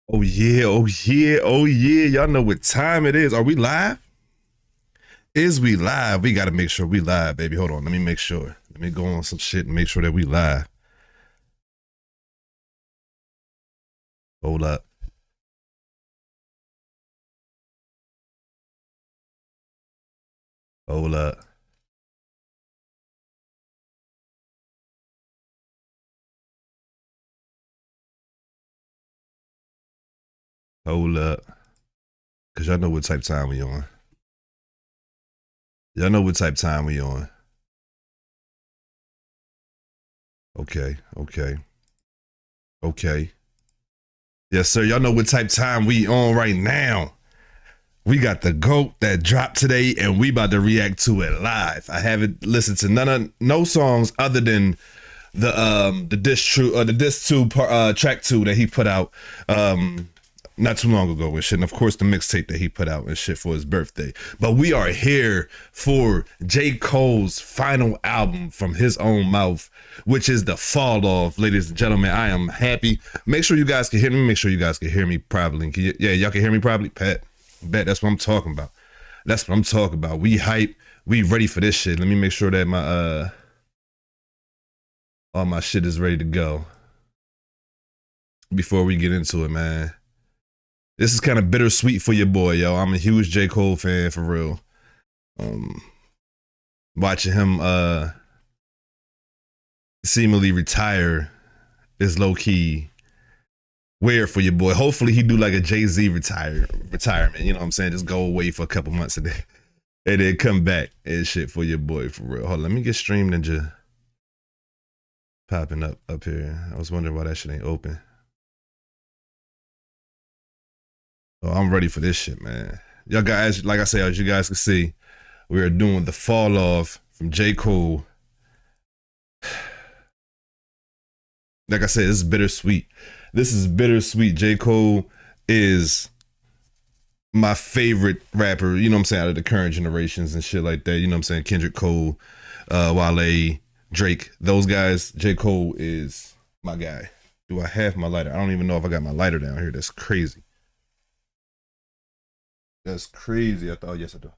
Oh yeah, oh yeah, oh yeah. Y'all know what time it is. Are we live? Is we live? We gotta make sure we live, baby. Hold on, let me make sure. Let me go on some shit and make sure that we live. Hold up. Hold up. Hold up. Cause y'all know what type of time we on. Y'all know what type of time we on. Okay, okay, okay. Yes, sir. Y'all know what type of time we on right now. We got the GOAT that dropped today, and we about to react to it live. I haven't listened to no songs other than the disc two track 2 that he put out not too long ago and shit, and of course the mixtape that he put out and shit for his birthday. But we are here for J. Cole's final album from his own mouth, which is the Falloff. Ladies and gentlemen, I am happy. Make sure you guys can hear me. Make sure you guys can hear me properly. Yeah, y'all can hear me properly. Pat, bet that's what I'm talking about. That's what I'm talking about. We hype. We ready for this shit. Let me make sure that my all my shit is ready to go before we get into it, man. This is kind of bittersweet for your boy, yo. I'm a huge J. Cole fan, for real. Watching him seemingly retire is low-key weird for your boy. Hopefully he do like a Jay-Z retirement, you know what I'm saying? Just go away for a couple months and then come back and shit for your boy, for real. Hold on, let me get Stream Ninja popping up here. I was wondering why that shit ain't open. Oh, I'm ready for this shit, man. Y'all guys, like I say, as you guys can see, we are doing the Falloff from J. Cole. Like I said, this is bittersweet. This is bittersweet. J. Cole is my favorite rapper, you know what I'm saying, out of the current generations and shit like that. You know what I'm saying? Kendrick Cole, Wale, Drake, those guys. J. Cole is my guy. Do I have my lighter? I don't even know if I got my lighter down here. That's crazy. That's crazy. I thought, yes, I do.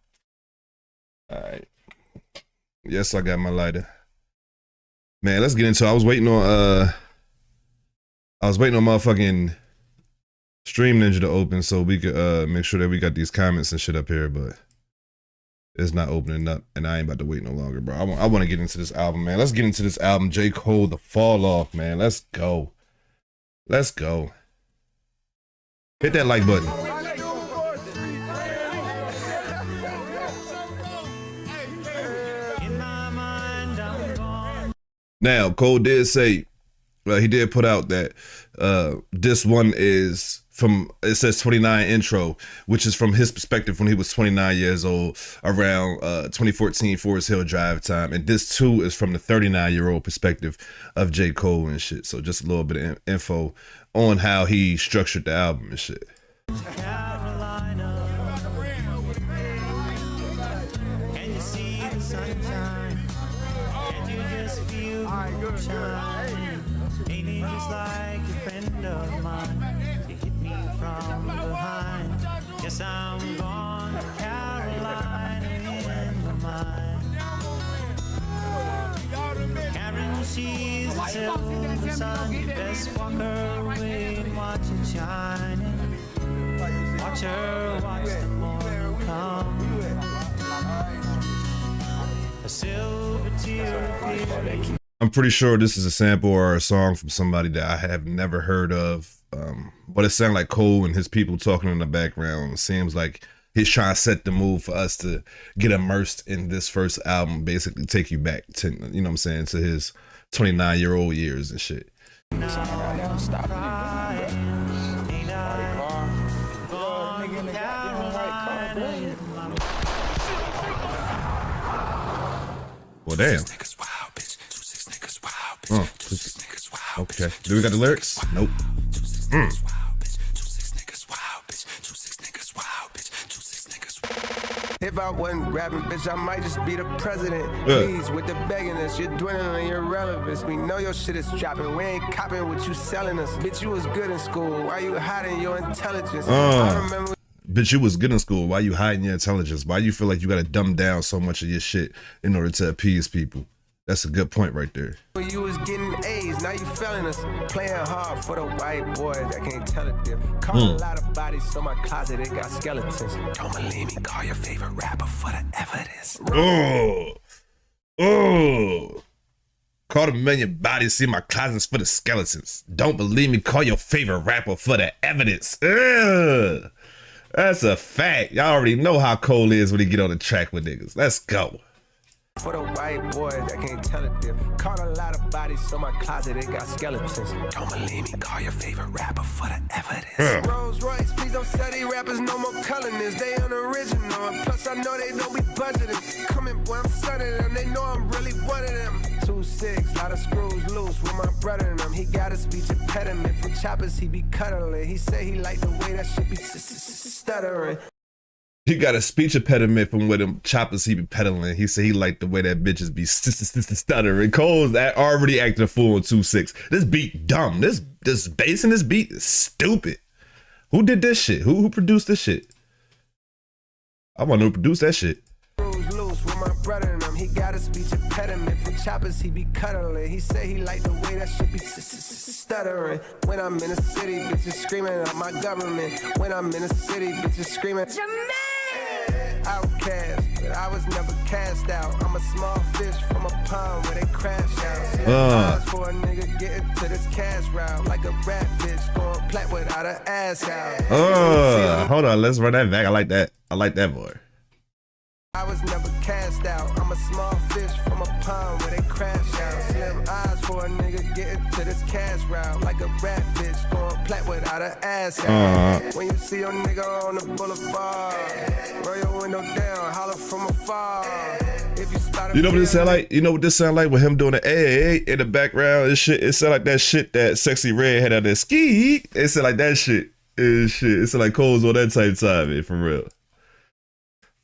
All right. Yes, I got my lighter. Man, let's get into it. I was waiting on motherfucking Stream Ninja to open so we could make sure that we got these comments and shit up here, but it's not opening up, and I ain't about to wait no longer, bro. I want to get into this album, man. Let's get into this album, J. Cole, the Falloff, man. Let's go. Let's go. Hit that like button. Now, Cole did say, he did put out that this one is from, it says 29 intro, which is from his perspective when he was 29 years old, around 2014 Forest Hill Drive time. And this too is from the 39-year-old perspective of J. Cole and shit. So just a little bit of info on how he structured the album and shit. Ain't it just like a friend of mine to hit me from behind? Yes, I'm gone to Carolina in my mind. Karen, she's the silver sun. You best walk her away and watch it shining. Watch her watch the morning come. A silver tear appears. I'm pretty sure this is a sample or a song from somebody that I have never heard of. But it sounds like Cole and his people talking in the background. It seems like he's trying to set the mood for us to get immersed in this first album, basically take you back to, you know what I'm saying, to his 29-year-old years and shit. Well, damn. Okay. Do we got the lyrics? Nope. If I wasn't rapping, bitch, I might just be the president. Please, with the beggingness, you're dwindling your relevance. We know your shit is dropping. We ain't copping what you selling us. Bitch, you was good in school. Why you hiding your intelligence? I remember. Bitch, you was good in school. Why you hiding your intelligence? Why you feel like you gotta dumb down so much of your shit in order to appease people? That's a good point right there. You was getting A's, now you failing us. Playing hard for the white boys that can't tell a difference. Call a lot of bodies, so my closet, it got skeletons. Don't believe me, call your favorite rapper for the evidence. Call a million bodies, see my closets for the skeletons. Don't believe me, call your favorite rapper for the evidence. Ugh. That's a fact. Y'all already know how Cole is when he get on the track with niggas. Let's go. For the white boys that can't tell a difference. Caught a lot of bodies, so my closet, it got skeletons. Don't believe me, call your favorite rapper for the evidence. Rolls Royce, please don't sell these rappers no more colorness. They unoriginal, and plus I know they don't be budgeting. Coming, boy, I'm sunning them, they know I'm really one of them. 2-6, lot of screws loose with my brother and them. He got a speech impediment from choppers, he be cuddling. He say he like the way that shit be stuttering. He got a speech impediment from where them choppers he be peddling. He said he liked the way that bitches be stuttering. Cole's already acting a fool in 2-6. This beat dumb. This bass in this beat is stupid. Who did this shit? Who produced this shit? I want to produce that shit. Loose with my brother and them. He got a speech impediment from choppers he be cuddling. He say he like the way that shit be stuttering. When I'm in the city, bitches screaming out my government. When I'm in the city, bitches screaming outcast, but I was never cast out. I'm a small fish from a pond where they crash out. For a nigga getting to this cash route like a rat bitch going plat without an ass out. Hold on, let's run that back. I like that. I like that boy. I was never cast out. I'm a small fish from a pond where they crash out. Slim eyes for a nigga getting to this cash route like a rat bitch going plat without an ass out. When you see your nigga on the boulevard, roll your window down, holler from afar. If you spot You know what this sound like? You know what this sound like with him doing the A in the background and shit? It sound like that shit that Sexy Red had on that ski. It sound like that shit. It sound like Cole's on that type of time, man, for real.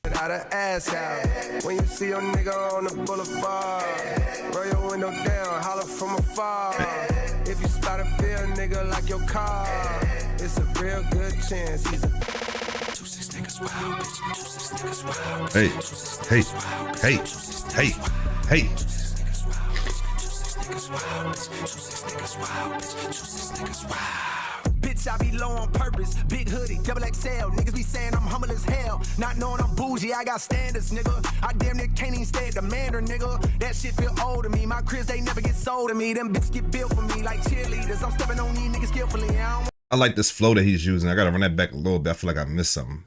Without an ass out. When you see your nigga on the boulevard, roll your window down, holler from afar. If you spot a real nigga like your car, it's a real good chance he's a 2-6 niggas wild, bitch. 2-6 niggas wild. Hey. 2-6 niggas wild, bitch. 2-6 niggas wild. Bitch, I be low on purpose. Big hoodie, double XL. Niggas be saying I'm humble as hell. Not knowing I'm bougie, I got standards, nigga. I damn near can't even stay at the Mandarin, nigga. That shit feel old to me. My cribs, they never get sold to me. Them bitches get built for me like cheerleaders. I'm stepping on these niggas skillfully. I like this flow that he's using. I gotta run that back a little bit. I feel like I missed something.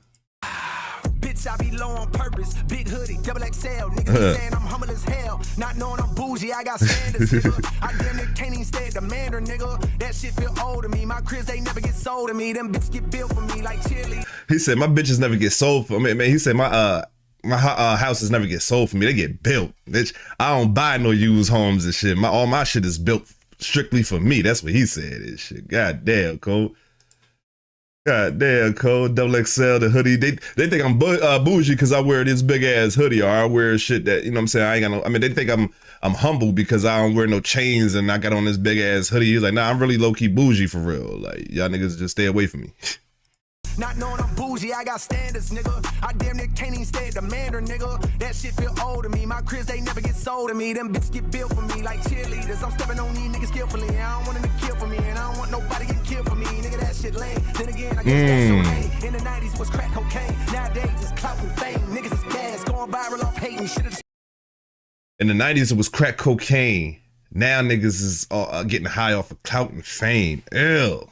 Bitch, I be low on purpose. Big hoodie, double XL. Niggas be saying I'm humble as hell. Not knowing I'm bougie, I got standards, nigga. I damn near can't even stay at the Mandarin, nigga. That shit feel old to me. My cribs, they never get sold to me. Them bitches get built for me like cheerleaders. He said my bitches never get sold for me. Man, he said my houses never get sold for me. They get built. Bitch, I don't buy no used homes and shit. All my shit is built strictly for me. That's what he said and shit. God damn, Cole. God damn, Cole. Double XL, the hoodie. They think I'm bougie because I wear this big ass hoodie, or I wear shit that, you know what I'm saying, I ain't got no, I mean, they think I'm humble because I don't wear no chains and I got on this big ass hoodie. He's like, nah, I'm really low key bougie for real. Like, y'all niggas just stay away from me. Not knowing I'm bougie, I got standards, nigga. I damn near can't even stay at the Mandarin, nigga. That shit feel old to me. My cribs, they never get sold to me. Them bitches get built for me like cheerleaders. I'm stepping on these niggas skillfully. I don't want them to kill for me, and I don't want nobody getting killed for me. Nigga, that shit lame. Then again, I guess that's so lame. In the 90s was crack cocaine. Nowadays it's clout and fame. Niggas is gas, going viral off hating. Shit. In the 90s, it was crack cocaine. Now niggas is getting high off of clout and fame. Ew.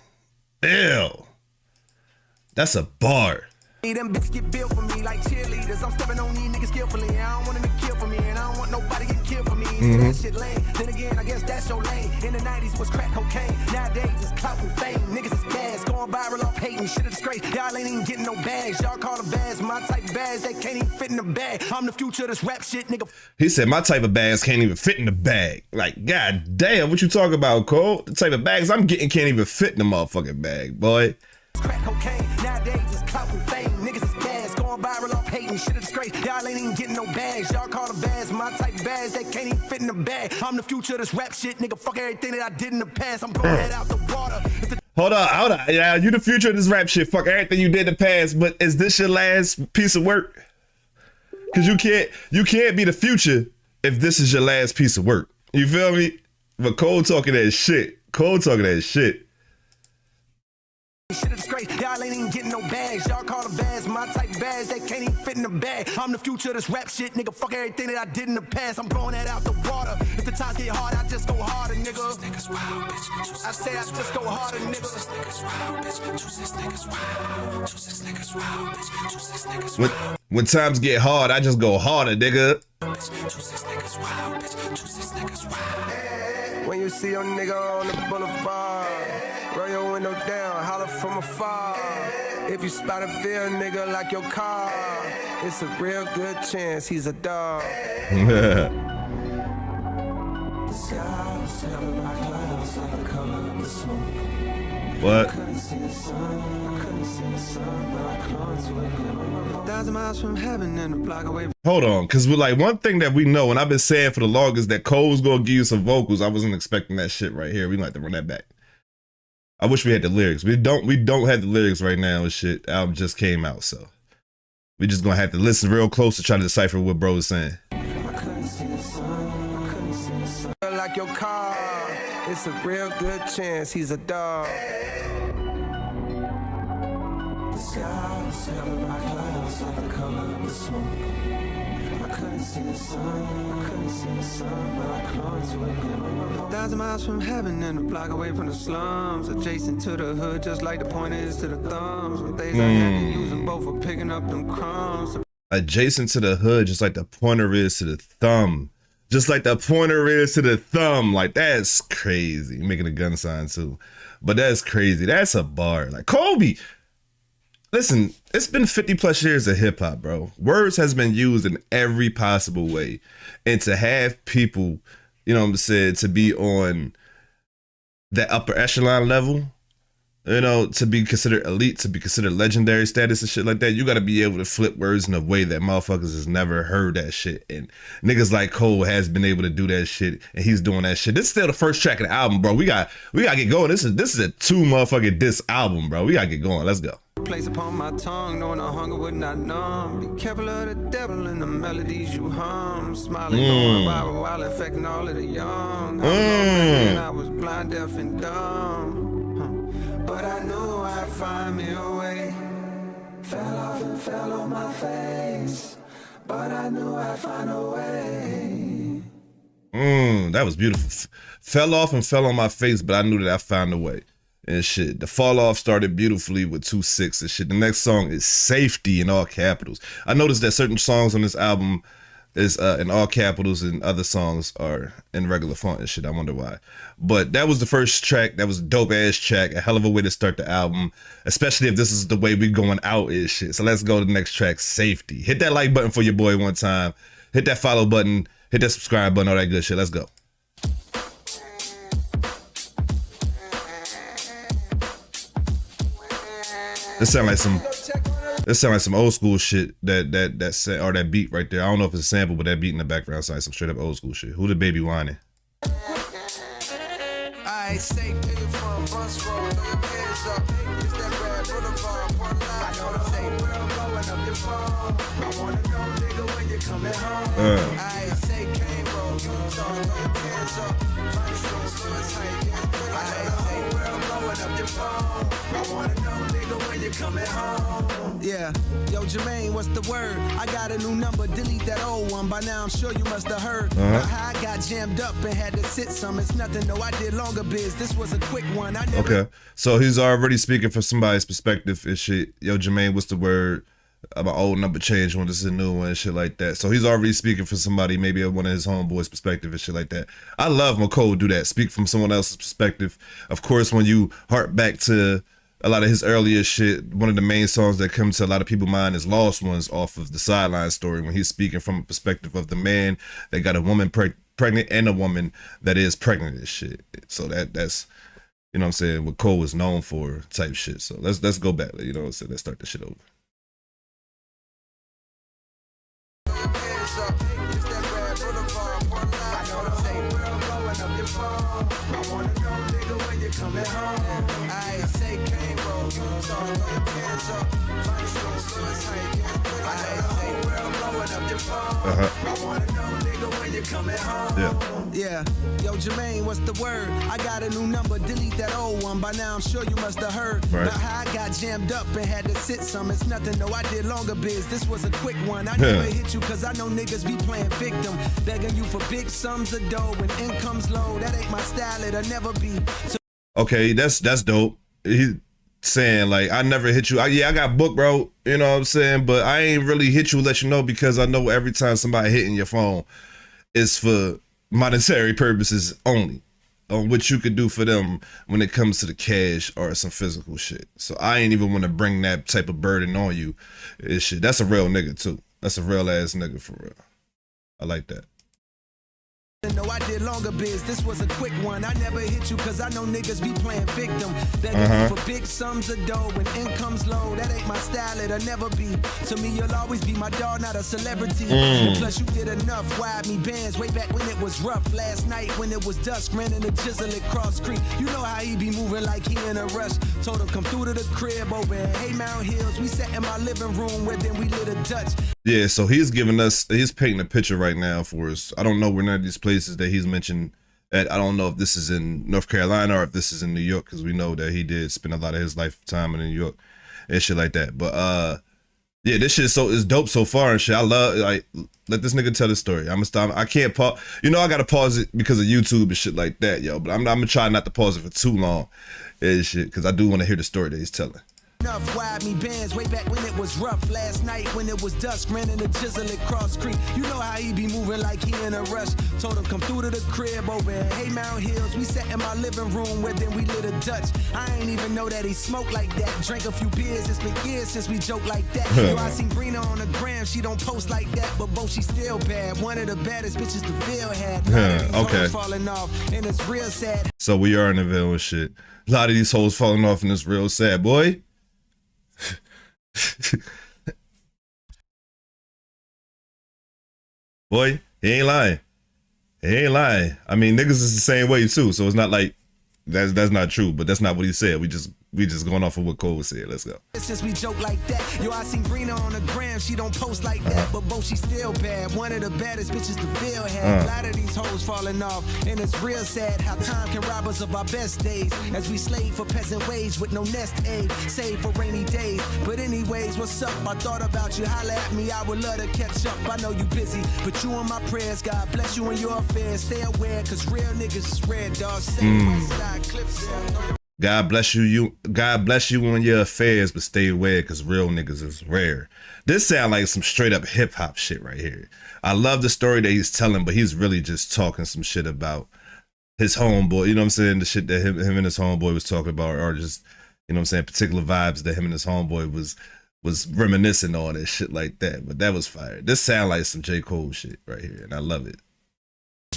That's a bar. Them bitches get built for me like cheerleaders. I'm stepping on these niggas skillfully. I don't want them to kill for me, and I don't want nobody getting killed for me. That shit lame. Then again, I guess that's your lane. In the 90s was crack cocaine. Nowadays it's clout and fame. Niggas is gas, going viral off hating. Shit a disgrace. Y'all ain't even getting no bags. Y'all call the bags my type of bags. They can't even fit in the bag. I'm the future of this rap shit, nigga. He said my type of bags can't even fit in the bag. Like, god damn, what you talking about, Cole? The type of bags I'm getting can't even fit in the motherfucking bag, boy. Crack cocaine. Nowadays it's clout and fame. Niggas is gas, going viral off hating. Shit is great, y'all ain't even getting no bags. Y'all call them bags, my type bags that can't even fit in the bag. I'm the future of this rap shit, nigga. Fuck everything that I did in the past. I'm blowing that out the water. Hold on. Yeah, you the future of this rap shit. Fuck everything you did in the past. But is this your last piece of work? Cause you can't be the future if this is your last piece of work. You feel me? But Cole talking that shit. Shit is great, y'all ain't even getting no bags. Y'all call them bags, my type bags that can't even fit in the bag. I'm the future of this rap shit, nigga. Fuck everything that I did in the past. I'm blowing that out the water. If the times get hard, I just go harder, nigga. I say I just go harder, nigga. When times get hard, I just go harder, nigga. When you see your nigga on the boulevard, roll your window down, holler from afar. If you spot a real nigga like your car, it's a real good chance he's a dog. What? 1,000 miles from heaven and a block away. Hold on, because we're like, one thing that we know, and I've been saying for the longest, that Cole's gonna give you some vocals. I wasn't expecting that shit right here. We gonna have to run that back. I wish we had the lyrics. We don't have the lyrics right now and shit. Album just came out, so we just gonna have to listen real close to try to decipher what bro is saying. Like your car, it's a real good chance he's a dog. The sky was covered by clouds like the color of the smoke. I couldn't see the sun, but I clung to it. 1,000 miles from heaven and a block away from the slums, adjacent to the hood, just like the pointer is to the thumbs. Some days I had to use them both for picking up them crumbs. Adjacent to the hood, just like the pointer is to the thumb. Just like the pointer is to the thumb. Like, that's crazy. Making a gun sign too. But that's crazy. That's a bar. Like, Kobe. Listen, it's been 50 plus years of hip hop, bro. Words has been used in every possible way. And to have people, you know what I'm saying, to be on that upper echelon level, you know, to be considered elite, to be considered legendary status and shit like that, you got to be able to flip words in a way that motherfuckers has never heard that shit. And niggas like Cole has been able to do that shit, and he's doing that shit. This is still the first track of the album, bro. We got to get going. This is a 2 motherfucking diss album, bro. We got to get going. Let's go. Place upon my tongue, knowing the hunger would not numb. Be careful of the devil and the melodies you hum. Smiling, going viral while affecting all of the young. I was blind, deaf, and dumb. But I knew I'd find me a way. Fell off and fell on my face. But I knew I'd find a way. That was beautiful. Fell off and fell on my face, but I knew that I found a way. And shit, the fall off started beautifully with 2-6 and shit. The next song is Safety in all capitals. I noticed that certain songs on this album is in all capitals and other songs are in regular font and shit. I wonder why. But that was the first track. That was a dope ass track. A hell of a way to start the album, especially if this is the way we going out and shit. So let's go to the next track, Safety. Hit that like button for your boy one time. Hit that follow button. Hit that subscribe button. All that good shit. Let's go. This sound like some old school shit. That beat right there. I don't know if it's a sample, but that beat in the background sounds like some straight up old school shit. Who the baby whining? I say pay for a bus roll, throw your hands up. It's that red boulevard, one line. I know the same world blowing up your phone. I wanna know, nigga, when you coming home. I say can't roll, you talk, throw your hands up. Funny gon' slow it tight. I know the whole world blowing up your phone. I wanna know, nigga, when you coming home. Yeah, yo Jermaine, what's the word? I got a new number, delete that old one. By now I'm sure you must have heard about how I got jammed up and had to sit some. It's nothing, no, I did longer biz. This was a quick one. I never... Okay, so he's already speaking from somebody's perspective and shit. Yo Jermaine, what's the word? About old number change when this is a new one and shit like that. So he's already speaking for somebody, maybe one of his homeboys' perspective and shit like that. I love when Cole do that, speak from someone else's perspective. Of course, when you hark back to a lot of his earlier shit, one of the main songs that comes to a lot of people's mind is Lost Ones off of the Sideline Story, when he's speaking from a perspective of the man that got a woman pregnant and a woman that is pregnant and shit. So that's, you know what I'm saying, what Cole is known for type shit. So let's go back, you know what I'm saying, let's start this shit over. Yeah, yo, Jermaine, what's the word? I got a new number, delete that old one. By now, I'm sure you must have heard Right. about how I got jammed up and had to sit some. It's nothing, though. I did longer biz. This was a quick one. I never hit you because I know niggas be playing victim, begging you for big sums of dough when income's low. That ain't my style, it'll never be. So Okay, that's dope. He saying like, I never hit you. I got booked, bro. You know what I'm saying? But I ain't really hit you, let you know, because I know every time somebody hitting your phone, it's for monetary purposes only, on what you could do for them when it comes to the cash or some physical shit. So I ain't even want to bring that type of burden on you. It's shit. That's a real nigga too. That's a real ass nigga for real. I like that. no, I did longer biz. This was a quick one. I never hit you because I know niggas be playing victim, begging you for big sums of dough when income's low. That ain't my style, it'll never be. To me, you'll always be my dog, not a celebrity. And plus, you did enough. Wired me bands way back when it was rough. Last night when it was dusk, ran in the chisel at Cross Creek. You know how he be moving like he in a rush. Told him come through to the crib over in Haymount Hills. We sat in my living room where then we lit a Dutch. Yeah, so he's painting a picture right now for us. I don't know where none of these places that he's mentioned at. I don't know if this is in North Carolina or if this is in New York, because we know that he did spend a lot of his lifetime in New York and shit like that. But yeah, this shit is dope so far and shit. I love, like, let this nigga tell his story. I'm gonna stop. I can't pause. You know, I gotta pause it because of YouTube and shit like that, yo. But I'm gonna try not to pause it for too long and shit, because I do want to hear the story that he's telling. Enough, wired me bands way back when it was rough. Last night when it was dusk, ran in the chisel at Cross Creek. You know how he be moving like he in a rush. Told him come through to the crib over in Haymount Hills. We sat in my living room where then we lit a Dutch. I ain't even know that he smoked like that. Drank a few beers, it's been years since we joked like that. Yo, I seen Brina on the gram, she don't post like that, but both she still bad. One of the baddest bitches the Ville had. Okay. Falling off, and it's real sad. So we are in the Ville and shit. A lot of these hoes falling off and it's real sad, boy. Boy, he ain't lying. He ain't lying. I mean, niggas is the same way too, so it's not like that's not true, but that's not what he said. We just going off of what Cole said. Let's go. Since we joke like that, yo, I seen Brina on the gram, she don't post like that, but both she still bad. One of the baddest bitches the Ville had. A lot of these hoes falling off, and it's real sad how time can rob us of our best days as we slave for peasant wage with no nest egg, save for rainy days. But anyways, what's up? I thought about you, holla at me, I would love to catch up. I know you busy, but you on my prayers. God bless you and your affairs. Stay aware, cause real niggas is rare, dog. Same West Side Clips. God bless you on your affairs, but stay aware because real niggas is rare. This sound like some straight up hip hop shit right here. I love the story that he's telling, but he's really just talking some shit about his homeboy. You know what I'm saying? The shit that him and his homeboy was talking about, or just, you know what I'm saying, particular vibes that him and his homeboy was reminiscing on and shit like that. But that was fire. This sound like some J. Cole shit right here, and I love it.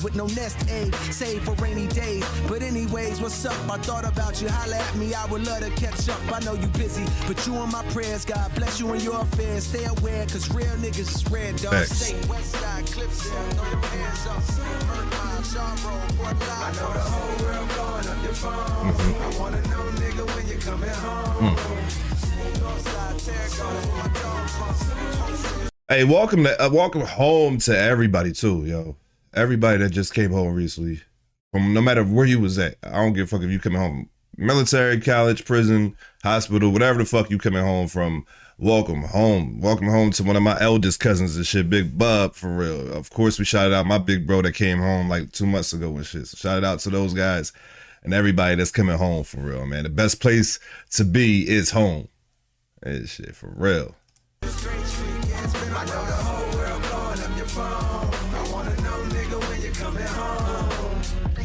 With no nest egg, save for rainy days. But anyways, what's up? I thought about you, holla at me, I would love to catch up. I know you busy, but you on my prayers. God bless you and your affairs. Stay aware, cause real niggas is rare, dog. Stay West Side Clips, throw your hands up. I know the whole world blowing up your phone. I wanna know, nigga, when you coming home. Hey, welcome home to everybody too, yo. Everybody that just came home recently, from no matter where you was at. I don't give a fuck if you coming home, military, college, prison, hospital, whatever the fuck you coming home from. Welcome home. Welcome home to one of my eldest cousins and shit, Big Bub, for real. Of course, we shouted out my big bro that came home like 2 months ago and shit. So shout out to those guys and everybody that's coming home for real, man. The best place to be is home. And shit, for real.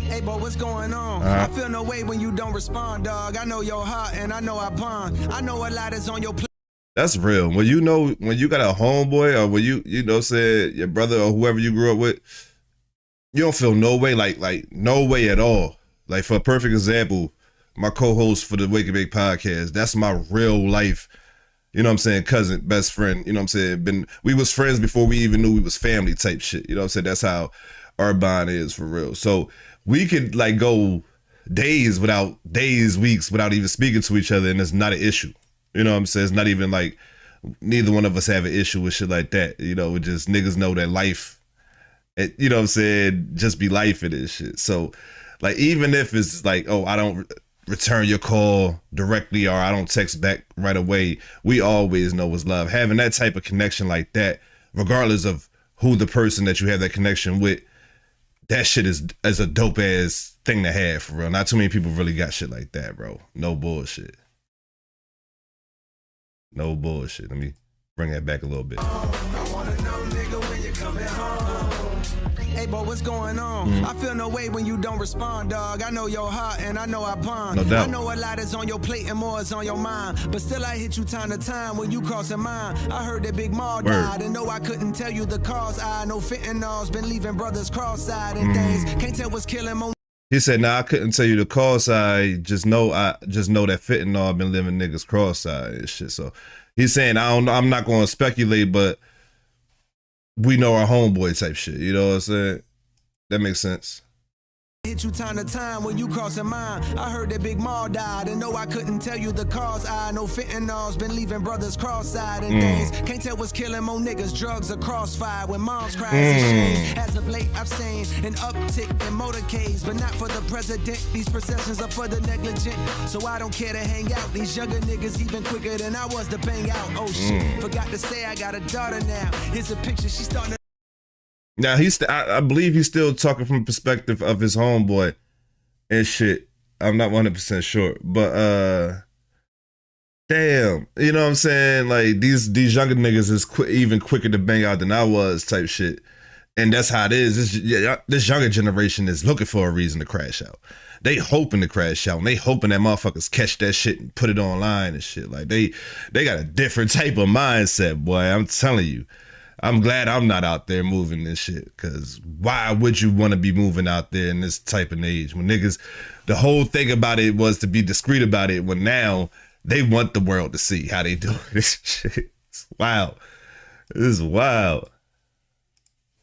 Hey, boy, what's going on? I feel no way when you don't respond, dog. I know your heart and I know I bond. I know a lot is on your plate. That's real. When you got a homeboy, or when you know, said your brother or whoever you grew up with, you don't feel no way, like no way at all. Like, for a perfect example, my co-host for the Wake and Bake podcast, that's my real life, you know what I'm saying, cousin, best friend, you know what I'm saying? We was friends before we even knew we was family type shit, you know what I'm saying? That's how our bond is for real. So we could like go weeks without even speaking to each other, and it's not an issue. You know what I'm saying? It's not even like neither one of us have an issue with shit like that. You know, it just niggas know that life, you know what I'm saying, just be life in this shit. So, like, even if it's like, oh, I don't return your call directly or I don't text back right away, we always know it's love. Having that type of connection like that, regardless of who the person that you have that connection with, that shit is a dope ass thing to have for real. Not too many people really got shit like that, bro. No bullshit. No bullshit. Let me bring that back a little bit. I wanna know, nigga, when you coming home. Hey, boy, what's going on? I feel no way when you don't respond, dog. I know your heart and I know I pond. No doubt. I know a lot is on your plate and more is on your mind. But still, I hit you time to time when you crossing mine. I heard that Big Ma died and no, I couldn't tell you the cause. I know fentanyl's been leaving brothers cross-eyed and things. Can't tell what's killing more. He said, "Nah, I couldn't tell you the cause. I just know that fentanyl been living niggas cross-eyed and shit." So he's saying, I'm not going to speculate, but we know our homeboy type shit. You know what I'm saying? That makes sense. Hit you time to time when you crossing mine. I heard that Big Ma died and no, I couldn't tell you the cause. I know fentanyl's been leaving brothers cross-eyed and things. Can't tell what's killing more niggas. Drugs are crossfire when moms cries and shame. As of late, I've seen an uptick in motorcades, but not for the president. These processions are for the negligent, so I don't care to hang out. These younger niggas even quicker than I was to bang out. Oh shit, forgot to say I got a daughter now. Here's a picture, she's starting to. Now I believe he's still talking from the perspective of his homeboy and shit. I'm not 100% sure, but damn, you know what I'm saying? Like these younger niggas is even quicker to bang out than I was, type shit. And that's how it is. This younger generation is looking for a reason to crash out. They hoping to crash out, and they hoping that motherfuckers catch that shit and put it online and shit. Like they got a different type of mindset, boy. I'm telling you. I'm glad I'm not out there moving this shit, because why would you want to be moving out there in this type of age when niggas, the whole thing about it was to be discreet about it, when now they want the world to see how they do this shit. It's wild. This is wild.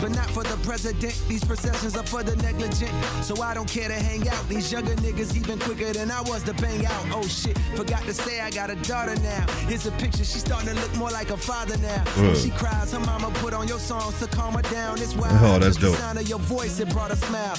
But not for the president, these processions are for the negligent, so I don't care to hang out. These younger niggas even quicker than I was to bang out. Oh shit, forgot to say I got a daughter now. Here's a picture, she's starting to look more like a father now. When she cries, her mama put on your songs to calm her down. It's wild. Oh, that's dope. The sound of your voice, it brought a smile.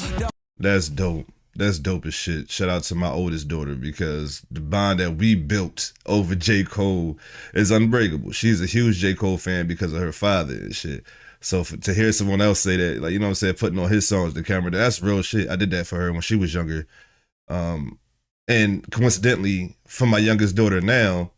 That's dope. That's dope as shit. Shout out to my oldest daughter, because the bond that we built over J. Cole is unbreakable. She's a huge J. Cole fan because of her father and shit. So to hear someone else say that, like, you know what I'm saying, putting on his songs to camera, that's real shit. I did that for her when she was younger. And coincidentally, for my youngest daughter now,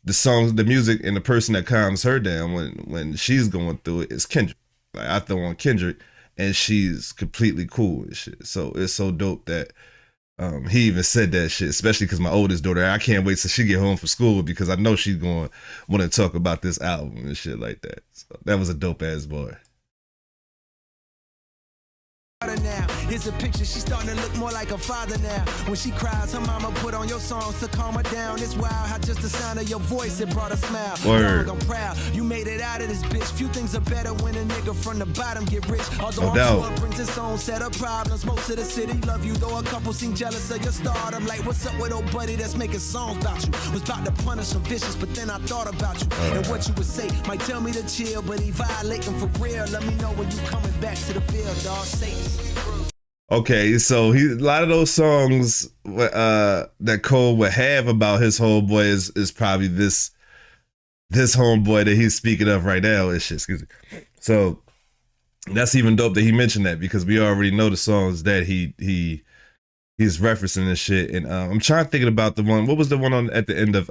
the songs, the music, and the person that calms her down when she's going through it is Kendrick. Like, I throw on Kendrick, and she's completely cool and shit. So it's so dope that he even said that shit, especially because my oldest daughter, I can't wait till she get home from school, because I know she's going to want to talk about this album and shit like that. So that was a dope ass boy. Now, here's a picture, she's starting to look more like a father now. When she cries, her mama put on your songs to calm her down. It's wild how just the sound of your voice, it brought a smile. Word. Dog, I'm proud, you made it out of this bitch. Few things are better when a nigga from the bottom get rich. Although No doubt. I'm sure it brings its own set of problems. Most of the city love you, though a couple seem jealous of your stardom. Like, what's up with old buddy that's making songs about you? Was about to punish some vicious, but then I thought about you. And what you would say might tell me to chill, but he violating for real. Let me know when you coming back to the field, dog. Say Okay, so a lot of those songs that Cole would have about his homeboy is probably this homeboy that he's speaking of right now and shit. Excuse me. So that's even dope that he mentioned that, because we already know the songs that he's referencing and shit. And I'm trying to think about the one. What was the one on at the end of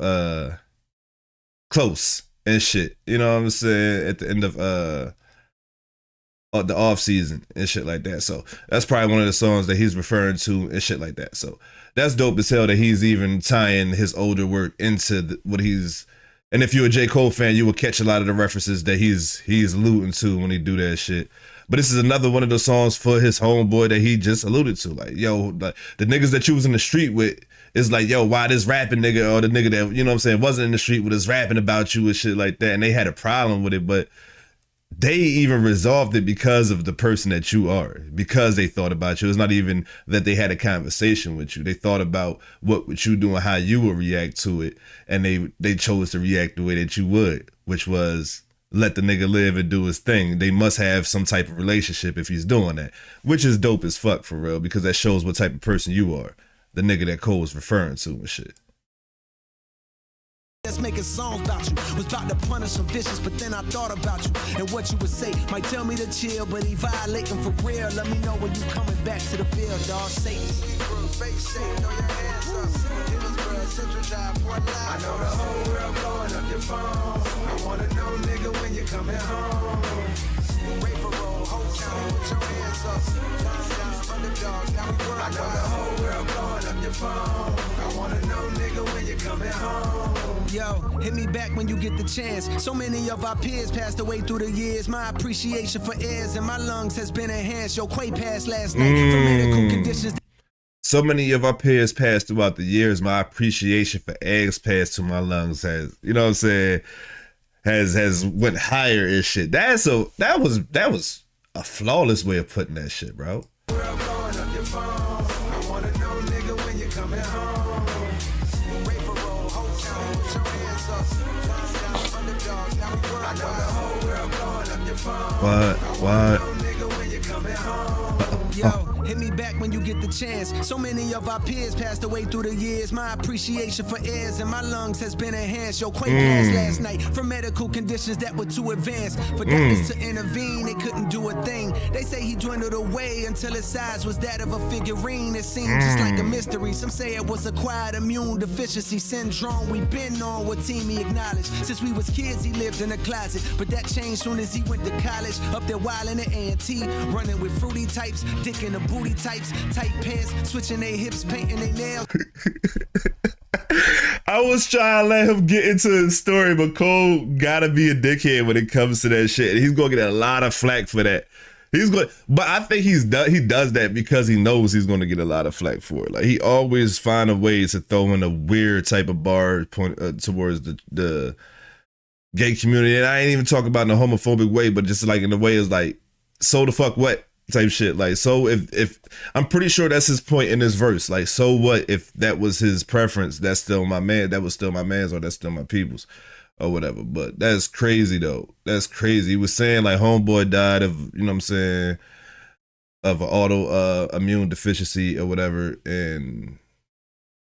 Close and shit? You know what I'm saying? At the end of the off season and shit like that. So that's probably one of the songs that he's referring to and shit like that. So that's dope as hell that he's even tying his older work into what he's. And if you're a J. Cole fan, you will catch a lot of the references that he's alluding to when he do that shit. But this is another one of the songs for his homeboy that he just alluded to. Like, yo, like, the niggas that you was in the street with is like, yo, why this rapping nigga, or the nigga that, you know what I'm saying, wasn't in the street with us rapping about you and shit like that. And they had a problem with it, but they even resolved it because of the person that you are, because they thought about you. It's not even that they had a conversation with you. They thought about what would you do and how you would react to it. And they chose to react the way that you would, which was let the nigga live and do his thing. They must have some type of relationship if he's doing that, which is dope as fuck for real, because that shows what type of person you are. The nigga that Cole was referring to and shit. That's making songs about you. Was about to punish some vicious, but then I thought about you and what you would say. Might tell me to chill, but he violating for real. Let me know when you coming back to the field, dog. Satan. I know the whole world blowing up your phone. I wanna know, nigga, when you coming home. Wait for roll, whole county with your hands up. Underdogs, now we work. I know the whole world blowing up your phone. I wanna know, nigga, when you coming home. Yo, hit me back when you get the chance. So many of our peers passed away through the years. My appreciation for airs and my lungs has been enhanced. Yo, Quay passed last night for medical conditions. So many of our peers passed throughout the years. My appreciation for eggs passed to my lungs has, you know what I'm saying, has went higher and shit. That was a flawless way of putting that shit, bro. What? Yo, hit me back when you get the chance. So many of our peers passed away through the years. My appreciation for airs and my lungs has been enhanced. Yo, Quay passed last night for medical conditions that were too advanced. For doctors to intervene, they couldn't do a thing. They say he dwindled away until his size was that of a figurine. It seemed just like a mystery. Some say it was acquired immune deficiency syndrome. We've been on what team he acknowledged. Since we was kids, he lived in a closet. But that changed soon as he went to college. Up there wildin' at A&T, running with fruity types, dick in the booty types, tight pants, switching their hips, painting their nails. I was trying to let him get into his story, but Cole gotta be a dickhead when it comes to that shit. He's gonna get a lot of flack for that. But I think he does that because he knows he's gonna get a lot of flack for it. Like, he always find a way to throw in a weird type of bar towards the gay community. And I ain't even talking about in a homophobic way, but just like in the way is like, so the fuck what type shit. Like, so if I'm pretty sure that's his point in this verse. Like, so what if that was his preference? That's still my man. That was still my man's, or that's still my people's, or whatever. But that's crazy though. That's crazy. He was saying like homeboy died of, you know what I'm saying, of an auto immune deficiency or whatever, and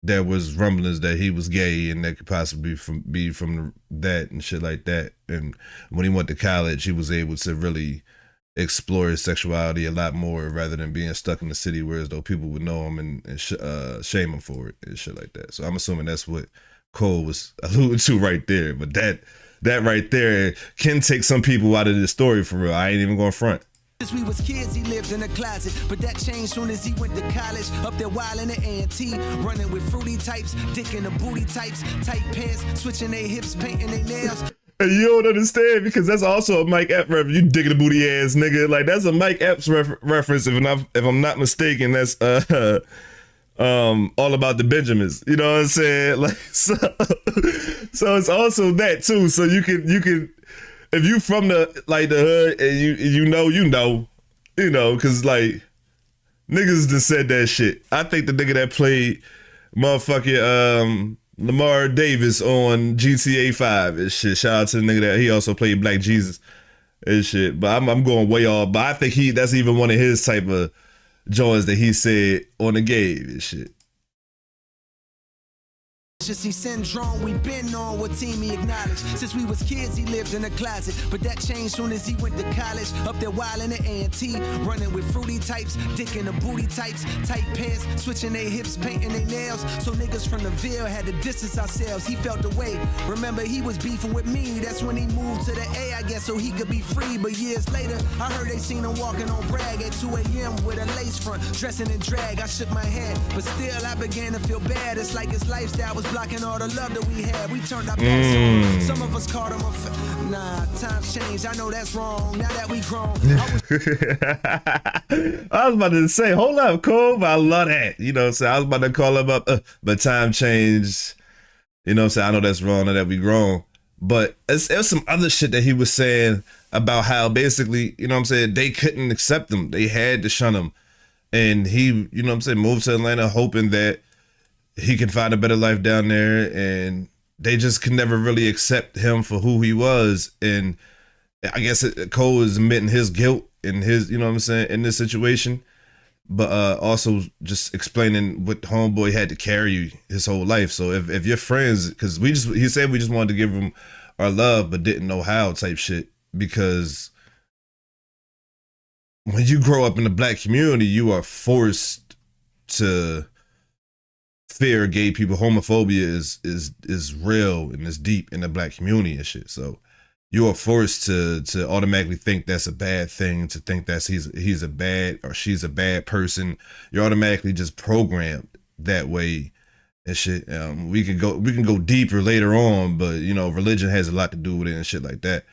there was rumblings that he was gay and that could possibly be from that and shit like that. And when he went to college, he was able to really explore his sexuality a lot more rather than being stuck in the city where as though people would know him and shame him for it and shit like that. So I'm assuming that's what Cole was alluding to right there. But that right there can take some people out of this story for real. I ain't even going front. Since we was kids, he lived in a closet, but that changed soon as he went to college. Up there wildin' at A&T, running with fruity types, dick in the booty types, tight pants, switching their hips, painting their nails. And you don't understand because that's also a Mike Epps reference. You digging the booty ass nigga. Like, that's a Mike Epps reference. If I'm not mistaken, that's All About the Benjamins. You know what I'm saying? Like, so it's also that too. So you can if you from the hood and you know, cause like niggas just said that shit. I think the nigga that played motherfucking Lamar Davis on GTA 5 and shit. Shout out to the nigga that he also played Black Jesus and shit. But I'm going way off. But I think that's even one of his type of joints that he said on the game and shit. See syndrome, we been on what team he acknowledged. Since we was kids, he lived in a closet, but that changed soon as he went to college. Up there wildin' at A&T, running with fruity types, dick in the booty types, tight pants, switching their hips, painting their nails. So niggas from the Ville had to distance ourselves. He felt the way. Remember, he was beefing with me. That's when he moved to the A, I guess, so he could be free. But years later, I heard they seen him walking on Bragg at 2 a.m. with a lace front, dressing in drag. I shook my head, but still I began to feel bad. It's like his lifestyle was blocking all the love that we had. We turned our backs on. Some of us called him nah, times changed. I know that's wrong. Now that we grown. I was about to say, hold up, Cole. I love that. You know what I'm saying? I was about to call him up, but time changed. You know what I'm saying? I know that's wrong. Now that we grown. But there's some other shit that he was saying about how basically, you know what I'm saying, they couldn't accept him. They had to shun him. And he, you know what I'm saying, moved to Atlanta hoping that he can find a better life down there. And they just could never really accept him for who he was. And I guess Cole is admitting his guilt in his, you know what I'm saying, in this situation. But also just explaining what homeboy had to carry his whole life. So if your friends, because he said we just wanted to give him our love, but didn't know how type shit. Because when you grow up in the black community, you are forced to fear gay people. Homophobia is real and is deep in the black community and shit. So you are forced to automatically think that's a bad thing, to think that he's a bad or she's a bad person. You're automatically just programmed that way and shit. We can go deeper later on, but you know, religion has a lot to do with it and shit like that.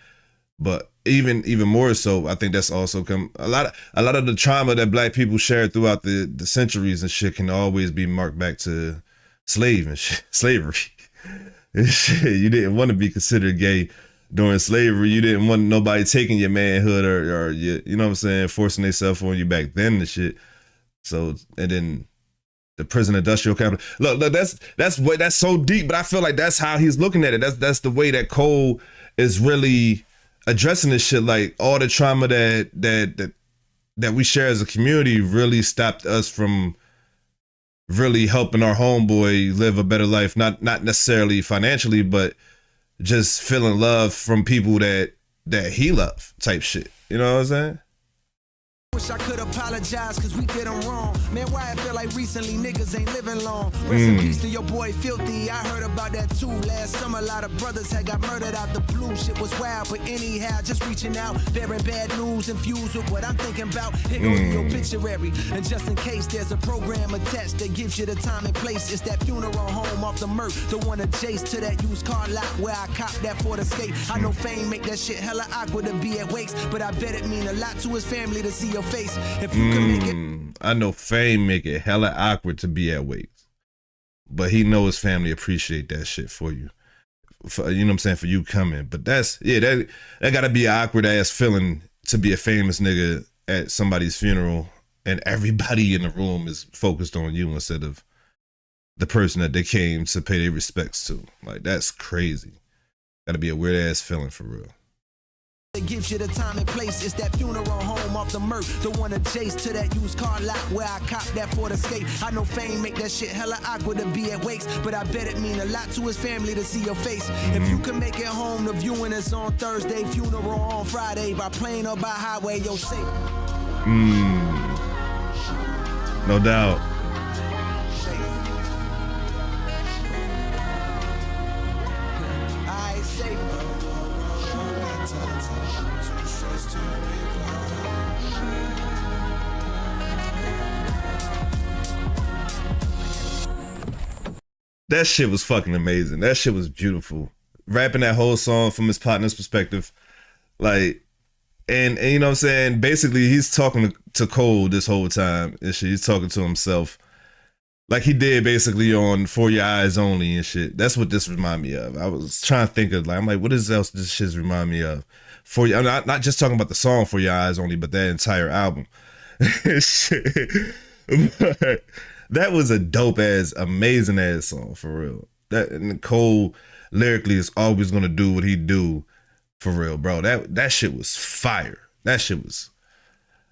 But even more so, I think that's also come a lot of the trauma that black people shared throughout the centuries and shit can always be marked back to slavery and shit. You didn't want to be considered gay during slavery. You didn't want nobody taking your manhood or you know what I'm saying, forcing themselves on you back then and shit. So, and then the prison industrial complex. Look, that's so deep, but I feel like that's how he's looking at it. That's the way that Cole is really addressing this shit. Like all the trauma that we share as a community really stopped us from really helping our homeboy live a better life. Not necessarily financially, but just feeling love from people that he loved type shit. You know what I'm saying? Wish I could apologize cause we did them wrong. Man, why I feel like recently niggas ain't living long. Rest in peace to your boy Filthy. I heard about that too. Last summer a lot of brothers had got murdered out the blue. Shit was wild, but anyhow, just reaching out, bearing bad news infused with what I'm thinking about. Here goes your obituary. And just in case there's a program attached that gives you the time and place, it's that funeral home off the Merc, the one adjacent to that used car lot where I copped that Ford Escape. I know fame make that shit hella awkward to be at wakes, but I bet it mean a lot to his family to see your face. If you can make it, I know fame make it hella awkward to be at wakes, but he know his family appreciate that shit for you, for, you know what I'm saying, for you coming. But that gotta be an awkward ass feeling to be a famous nigga at somebody's funeral and everybody in the room is focused on you instead of the person that they came to pay their respects to. Like that's crazy. Gotta be a weird ass feeling for real. it gives you the time and place. It's that funeral home off the Merc, the one adjacent to that used car lot where I copped that Ford Escape. I know fame make that shit hella awkward to be at wakes, but I bet it mean a lot to his family to see your face. If you can make it home, the viewing is on Thursday, funeral on Friday, by plane or by highway, you're safe. No doubt. That shit was fucking amazing. That shit was beautiful. Rapping that whole song from his partner's perspective. Like, and you know what I'm saying? Basically, he's talking to Cole this whole time and shit. He's talking to himself. Like he did basically on For Your Eyes Only and shit. That's what this reminded me of. I was trying to think of, like, I'm like, what else this shit remind me of? I'm not just talking about the song For Your Eyes Only, but that entire album. Shit. But that was a dope ass, amazing ass song for real. That and Cole lyrically is always gonna do what he do for real, bro. That shit was fire. That shit was.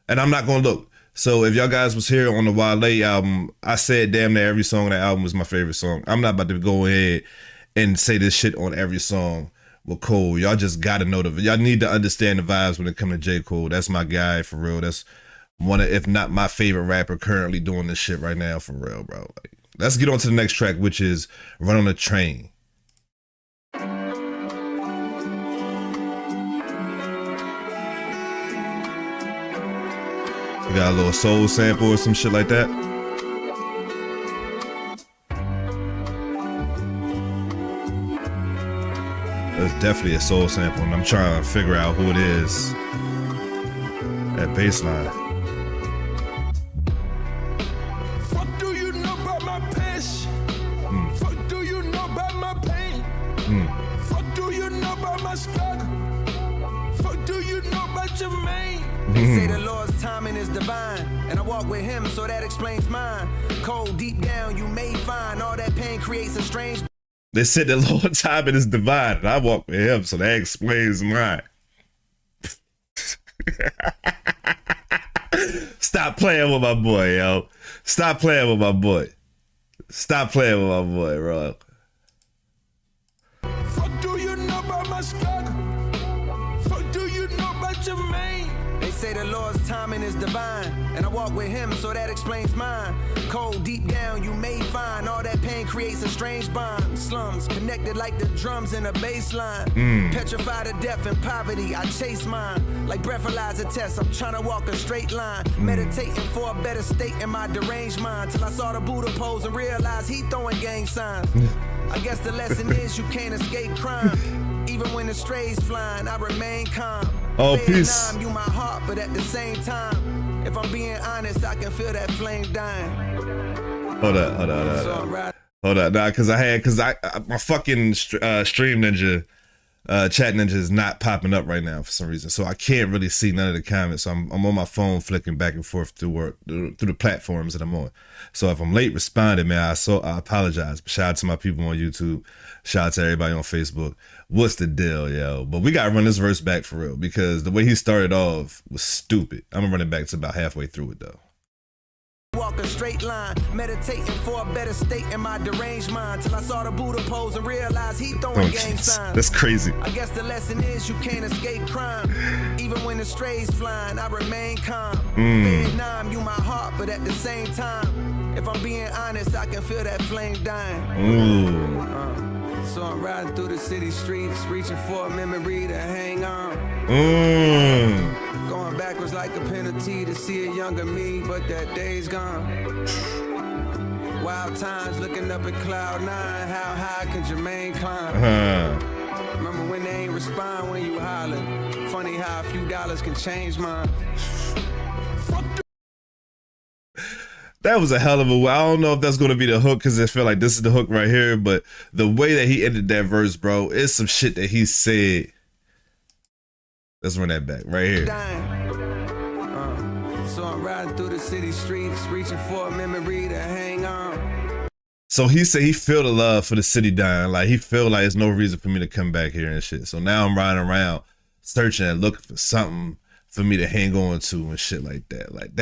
And I'm not gonna look. So if y'all guys was here on the Wale album, I said damn near every song on that album was my favorite song. I'm not about to go ahead and say this shit on every song with Cole. Y'all just gotta know y'all need to understand the vibes when it comes to J. Cole. That's my guy for real. That's one of, if not my favorite rapper currently doing this shit right now for real, bro. Like, let's get on to the next track, which is Run on the Train. We got a little soul sample or some shit like that. That's definitely a soul sample, and I'm trying to figure out who it is. That bass line. Fuck do you know about my passion? Fuck do you know about my pain? Fuck do you know about my struggle? Fuck do you about your man. They say the Lord's timing is divine, and I walk with him, so that explains mine. Cold deep down, you may find all that pain creates a strange. They said the Lord timing is divine, and I walk with him, so that explains mine. Stop playing with my boy, yo. Stop playing with my boy. Stop playing with my boy, bro. Fuck do you know about my struggle? Fuck do you know about your man? They say the Lord's timing is divine, and I walk with him, so that explains mine. Cold deep down, you may find all that pain creates a strange bond. Slums connected like the drums in a bass line. Petrified of death and poverty, I chase mine. Like breathalyzer tests, I'm trying to walk a straight line. Meditating for a better state in my deranged mind, till I saw the Buddha pose and realized he throwing gang signs. I guess the lesson is you can't escape crime. Even when the strays flying, I remain calm. Oh, Vietnam, peace. you my heart, but at the same time, if I'm being honest, I can feel that flame dying. Hold up. So I'm riding. Hold up, nah, cause my fucking stream ninja, chat ninja is not popping up right now for some reason, so I can't really see none of the comments. So I'm on my phone flicking back and forth through the platforms that I'm on. So if I'm late responding, man, I apologize. But shout out to my people on YouTube. Shout out to everybody on Facebook. What's the deal, yo? But we gotta run this verse back for real, because the way he started off was stupid. I'm gonna run it back to about halfway through it though. Walk a straight line, meditating for a better state in my deranged mind, till I saw the Buddha pose and realized he throwing gang signs. That's crazy. I guess the lesson is you can't escape crime. Even when the strays flying, I remain calm. Vietnam, you my heart, but at the same time, if I'm being honest, I can feel that flame dying. Ooh. So I'm riding through the city streets, reaching for a memory to hang on. Going backwards like a penalty to see a younger me, but that day's gone. Wild times looking up at cloud nine, how high can Jermaine climb? Remember when they ain't respond when you holler? Funny how a few dollars can change mine. That was a hell of a way. I don't know if that's going to be the hook, because I feel like this is the hook right here, but the way that he ended that verse, bro, is some shit that he said. Let's run that back right here. So I'm riding through the city streets, reaching for a memory to hang on. So he said he feel the love for the city dying. Like he feel like there's no reason for me to come back here and shit. So now I'm riding around searching and looking for something for me to hang on to and shit like that. Like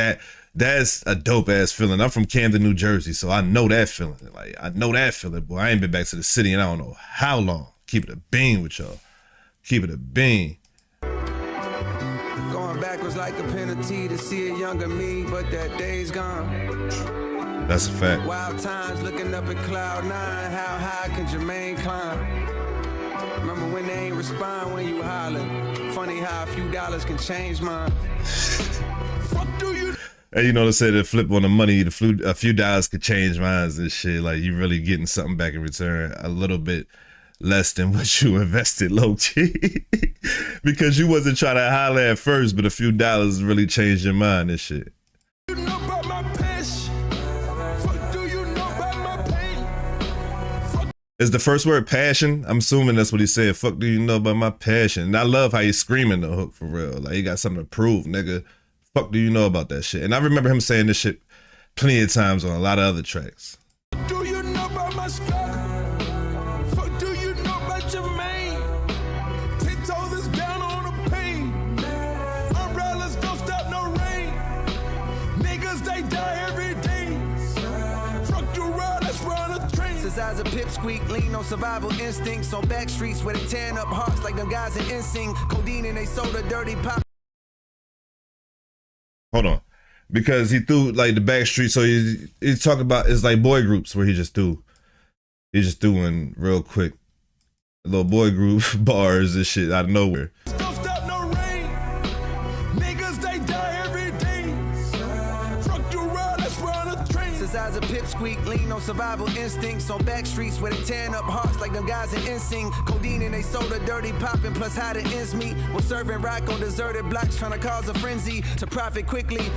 that's a dope ass feeling. I'm from Camden, New Jersey, so I know that feeling. Like I know that feeling, boy. I ain't been back to the city in I don't know how long. Keep it a bean with y'all. Keep it a bean. Going backwards like a penalty to see a younger me, but that day's gone. That's a fact. Wild times looking up at cloud nine, how high can Jermaine climb? Remember when they ain't respond when you holler? Funny how a few dollars can change mine. Fuck do you Hey, you know, they say the flip on the money, a few dollars could change minds and shit. Like you really getting something back in return, a little bit less than what you invested, low key, because you wasn't trying to holler at first, but a few dollars really changed your mind and shit. know about my passion? Fuck do you know about my pain? Fuck Is the first word passion? I'm assuming that's what he said. Fuck do you know about my passion? And I love how he's screaming the hook for real. Like he got something to prove, nigga. Fuck do you know about that shit? And I remember him saying this shit plenty of times on a lot of other tracks. do you know about my struggle? Fuck do you know about your man? 10 toes is down on the pain. Umbrellas don't stop no rain. Niggas they die every day. Fuck you ride, let's run a train. Since I was a pipsqueak, lean on survival instincts on back streets where they tearing up hearts like them guys in NSYNC. Codeine and they soda dirty pop. Hold on. Because he threw like the back street, so he's talking about it's like boy groups where he just threw in real quick. Little boy group bars and shit out of nowhere. Don't stop no rain. Niggas they die every day. Fuck you ride, let's run a train. Since I was a pipsqueak, lean on survival instincts on back streets where they tearing up hearts like them guys in NSYNC. Codeine and they soda dirty popping, plus how the ends meet. Was serving rock on deserted blocks, trying to cause a frenzy to profit quickly.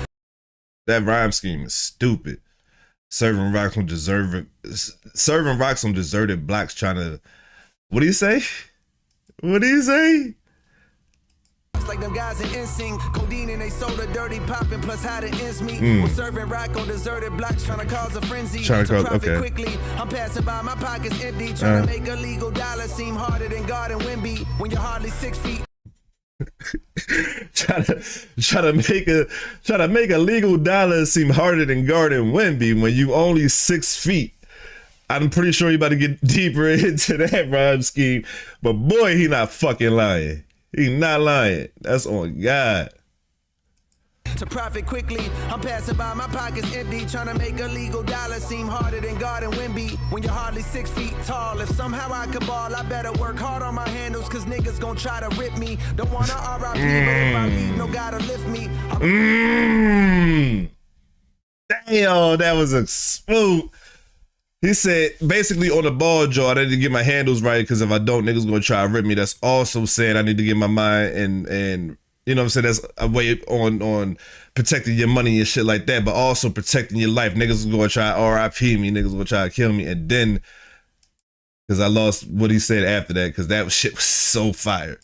That rhyme scheme is stupid. Serving rocks on deserted blocks, trying to. What do you say? What do you say? like them guys in NSYNC. Codeine and they soda, dirty popping, plus how the ends meet. We're serving rock on deserted blocks, trying to cause a frenzy. Trying to profit okay. quickly. I'm passing by, my pockets empty, trying to make a legal dollar seem harder than God and Wimby when you're hardly 6 feet. try to make a legal dollar seem harder than Garden Wimby when you only 6 feet. I'm pretty sure you about to get deeper into that rhyme scheme, but boy, he not fucking lying. He not lying. That's on God. To profit quickly, I'm passing by, my pockets empty, trying to make a legal dollar seem harder than God and Wimby when you're hardly 6 feet tall. If somehow I could ball, I better work hard on my handles, cause niggas gon' try to rip me. Don't wanna RIP, but if I leave, no gotta lift me. Damn, that was a smooth. He said, basically on the ball jaw, I need to get my handles right, because if I don't, niggas gonna try to rip me. That's also saying I need to get my mind and you know what I'm saying? That's a way on protecting your money and shit like that, but also protecting your life. Niggas gonna try to RIP me, niggas gonna try to kill me, and then, because I lost what he said after that, because that shit was so fire.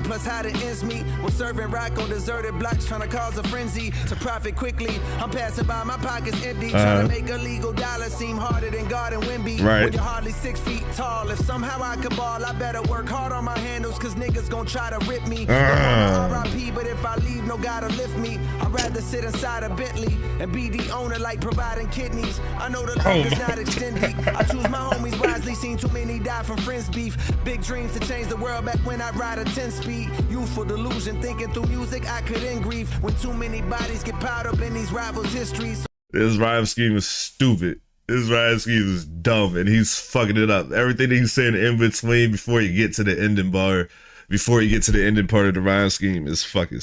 Plus how the ends meet. We're serving rock on deserted blocks, trying to cause a frenzy. To profit quickly, I'm passing by, my pockets empty, trying to make a legal dollar seem harder than God and Wimby when you're hardly 6 feet tall. If somehow I could ball, I better work hard on my handles, cause niggas gon' try to rip me. Don't wanna RIP, but if I leave, no gotta lift me. I'd rather sit inside a Bentley and be the owner, like providing kidneys. I know the love is not extended. I choose my homies wisely, seen too many die from friends beef. Big dreams to change the world back when I ride a 10-speed. Youthful delusion, thinking through music, I could end grief when too many bodies get piled up in these rivals' histories. This rhyme scheme is stupid. This rhyme scheme is dumb, and he's fucking it up. Everything that he's saying in between before you get to the ending bar, before you get to the ending part of the rhyme scheme is fucking,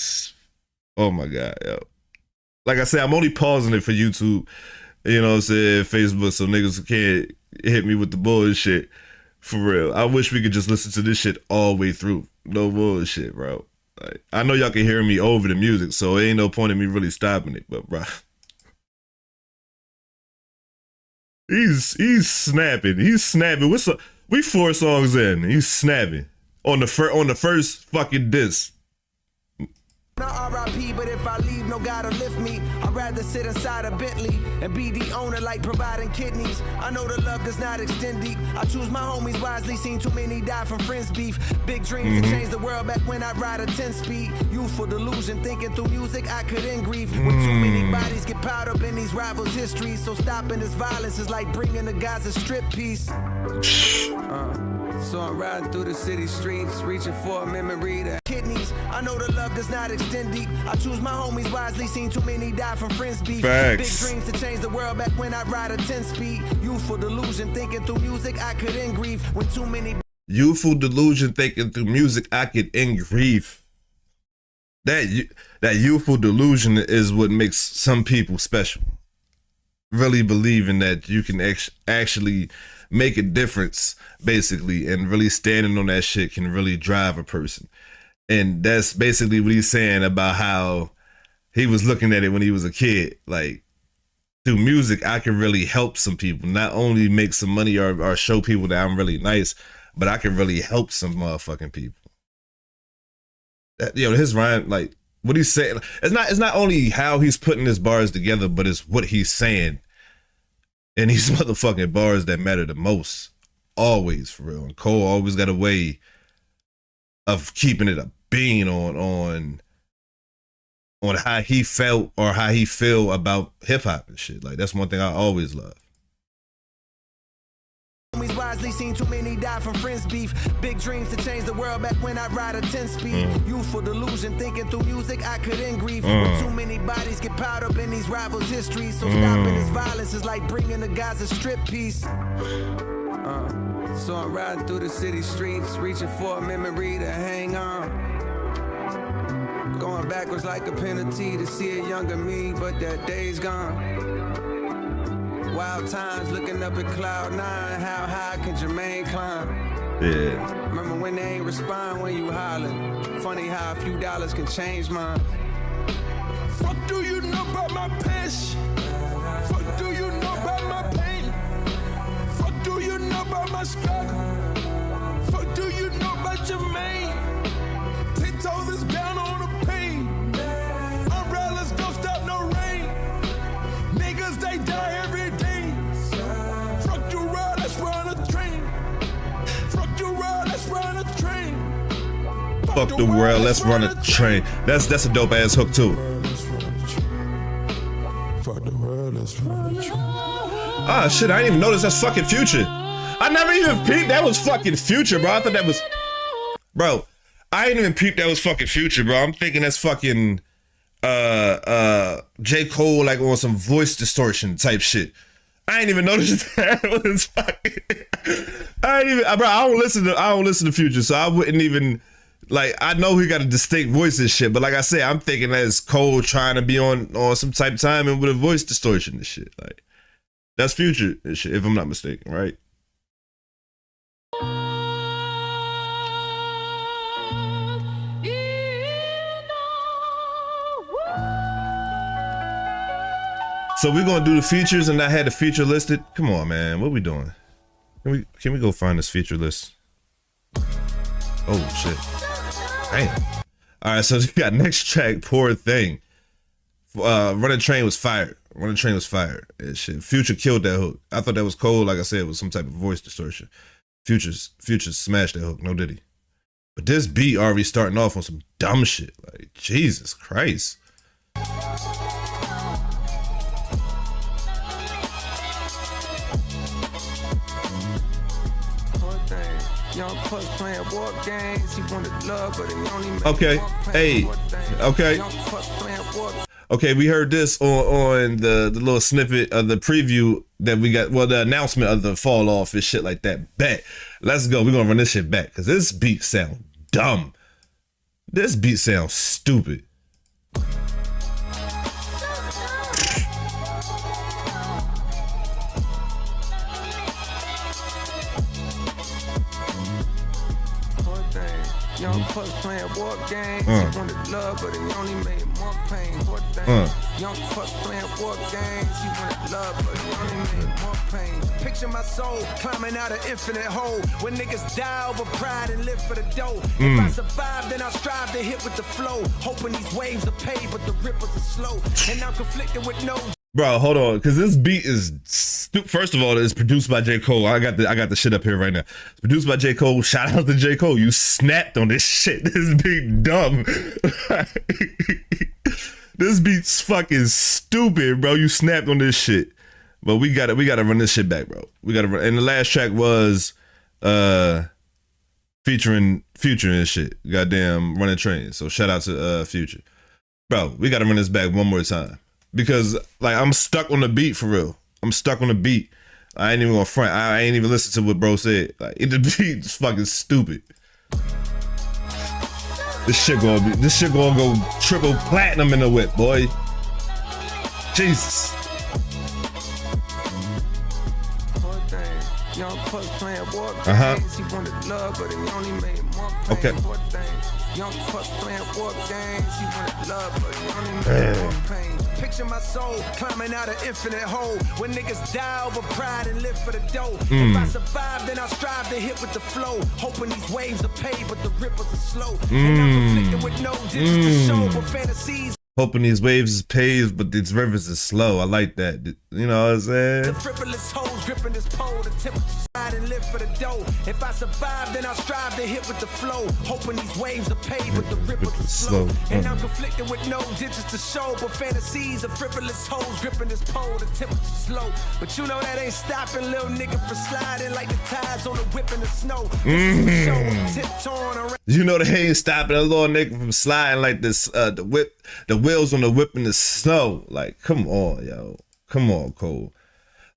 oh my God, yo. Like I said, I'm only pausing it for YouTube, you know what I'm saying, Facebook, so niggas can't hit me with the bullshit. For real. I wish we could just listen to this shit all the way through. No bullshit, bro. Like, I know y'all can hear me over the music, so it ain't no point in me really stopping it, but bro. He's snapping. He's snapping. We 4 songs in. He's snapping. On the first fucking disc. Not RIP, but if I leave, no gotta lift me. I'd rather sit inside a Bentley and be the owner, like providing kidneys. I know the love does not extend deep. I choose my homies wisely, seen too many die from friends beef. Big dreams to change the world back when I ride a 10-speed. Youthful delusion, thinking through music, I could end grief when too many bodies get piled up in these rivals' histories. So stopping this violence is like bringing the guys a strip piece. So I'm riding through the city streets, reaching for a memory to kidneys. I know the love does not extend deep. I choose my homies wisely, seen too many die from friends beef. Facts. Big dreams to change the world back when I ride a 10-speed. Youthful delusion, thinking through music, I could end grief when too many. Youthful delusion, thinking through music, I could end grief. That youthful delusion is what makes some people special. Really believing that you can actually make a difference, basically, and really standing on that shit can really drive a person. And that's basically what he's saying about how he was looking at it when he was a kid. Like, through music, I can really help some people, not only make some money or show people that I'm really nice, but I can really help some motherfucking people. That, you know, his rhyme, like what he's saying, it's not only how he's putting his bars together, but it's what he's saying. And these motherfucking bars that matter the most. Always, for real. And Cole always got a way of keeping it a bean on how he felt or how he feel about hip hop and shit. Like, that's one thing I always love. Homies wisely, seen too many die from friends beef. Big dreams to change the world back when I ride a 10-speed. Youthful delusion, thinking through music, I could end grief when too many bodies get piled up in these rivals' histories. So stopping this violence is like bringing the guys a strip piece. So I'm riding through the city streets, reaching for a memory to hang on. Going backwards like a penalty to see a younger me, but that day's gone. Wild times looking up at cloud 9, how high can Jermaine climb? Yeah. Remember when they ain't respond when you hollering? Funny how a few dollars can change mine. Fuck do you know about my passion? Fuck do you know about my pain? Fuck do you know about my struggle? Fuck do you know about Jermaine? 10 toes is down on the Fuck the world, let's run a train. That's a dope ass hook too. Fuck the world, let's run a train. Ah shit, I didn't even notice that's fucking Future. I never even peeped that was fucking Future, bro. I thought that was, bro. I didn't even peep that was fucking Future, bro. I'm thinking that's fucking J. Cole, like on some voice distortion type shit. I ain't even noticed that was fucking. I ain't even, bro. I don't listen to Future, so I wouldn't even, like, I know he got a distinct voice and shit, but like I said, I'm thinking that's Cole trying to be on some type of timing with a voice distortion and shit. Like, that's Future and shit, if I'm not mistaken, right? So we're gonna do the features, and I had the feature listed. Come on, man, what we doing? Can we go find this feature list? Oh shit! Damn. All right, so we got next track, Poor Thing. Running Train was fired. Running Train was fired. Shit. Future killed that hook. I thought that was cold. Like I said, it was some type of voice distortion. Future smashed that hook. No diddy. But this beat already starting off on some dumb shit. Like Jesus Christ. Okay, hey, okay. Okay, we heard this on the little snippet of the preview that we got, well, the announcement of the Falloff and shit like that. Bet. Let's go. We're gonna run this shit back because this beat sounds dumb. This beat sounds stupid. Young puss playing war games. He wanted love, but he only made more pain. Young puss playing war games. He wanted love, but he only made more pain. Picture my soul climbing out an infinite hole. When niggas die over pride and live for the dough. If I survive, then I strive to hit with the flow. Hoping these waves are paid, but the ripples are slow. And I'm conflicted with no. Bro, hold on, because this beat is first of all, it's produced by J. Cole. I got the shit up here right now. It's produced by J. Cole. Shout out to J. Cole. You snapped on this shit. This beat dumb. This beat's fucking stupid, bro. You snapped on this shit. But we gotta run this shit back, bro. We gotta run. And the last track was featuring Future and shit. Goddamn Running Train. So shout out to Future. Bro, we gotta run this back one more time. Because like I'm stuck on the beat for real. I'm stuck on the beat. I ain't even gonna front. I ain't even listen to what bro said. Like the beat's fucking stupid. This shit gonna go triple platinum in the whip, boy. Jesus. Okay. Young puss playing war games. He wanted love, but he only made more pain. Picture my soul climbing out an infinite hole. When niggas die over pride and live for the dough. If I survive, then I strive to hit with the flow. Hoping these waves are paid, but the ripples are slow. And I'm conflicted with no digits to show, but fantasies. Hoping these waves is paved, but these rivers is slow. I like that. You know what I'm saying? The frivolous hoes gripping this pole, the temperature side and live for the dough. If I survive, then I strive to hit with the flow. Hoping these waves are paved, but the ripples are slow. And I'm conflicted with no digits to show, but fantasies of frivolous hoes gripping this pole, the temperature slow. But you know that ain't stopping little nigga from sliding like the tides on the whip in the snow. This is the show, tiptoeing around. You know they ain't stopping a little nigga from sliding like this, the wheels on the whip in the snow. Like, come on, yo. Come on, Cole.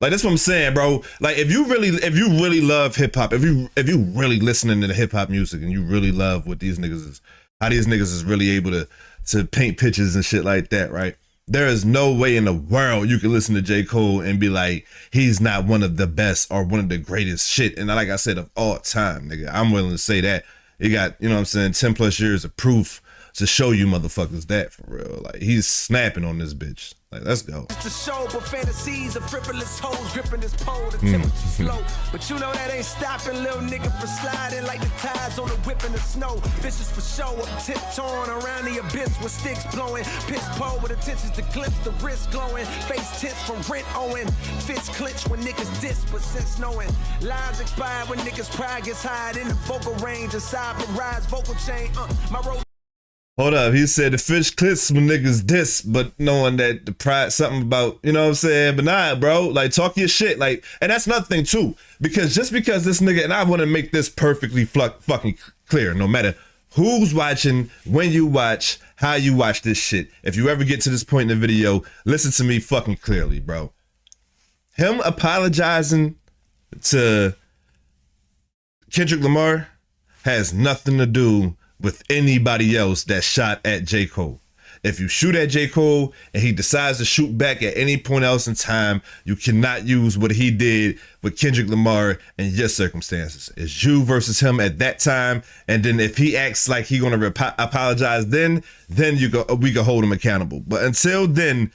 Like, that's what I'm saying, bro. Like, if you really love hip hop, if you really listening to the hip hop music and you really love what these niggas is, how these niggas is really able to paint pictures and shit like that, right? There is no way in the world you can listen to J. Cole and be like, he's not one of the best or one of the greatest shit. And like I said, of all time, nigga, I'm willing to say that. You got, you know what I'm saying, 10 plus years of proof to show you motherfuckers that for real. Like, he's snapping on this bitch. Like, Like, let's go. To show, but fantasies of frivolous hoes gripping this pole, the temperature slow. But you know that ain't stopping little nigga from sliding like the tides on the whip in the snow. Vicious for show, up tiptoeing around the abyss with sticks blowing. Piss pole with attentions to glimpse, the wrist glowing. Face tense from rent owing. Fists clench when niggas diss, but since knowing. Lives expire when niggas pride gets high in the vocal range. Aside from rise, vocal chain. My road. Hold up, he said the fish clips when niggas diss, but knowing that the pride, something about, you know what I'm saying? But nah, bro, like, talk your shit. Like, and that's another thing too, because just because this nigga, and I want to make this perfectly fucking clear, no matter who's watching, when you watch, how you watch this shit. If you ever get to this point in the video, listen to me fucking clearly, bro. Him apologizing to Kendrick Lamar has nothing to do with anybody else that shot at J. Cole. If you shoot at J. Cole and he decides to shoot back at any point else in time, you cannot use what he did with Kendrick Lamar in your circumstances. It's you versus him at that time, and then if he acts like he gonna apologize, then we can hold him accountable. But until then,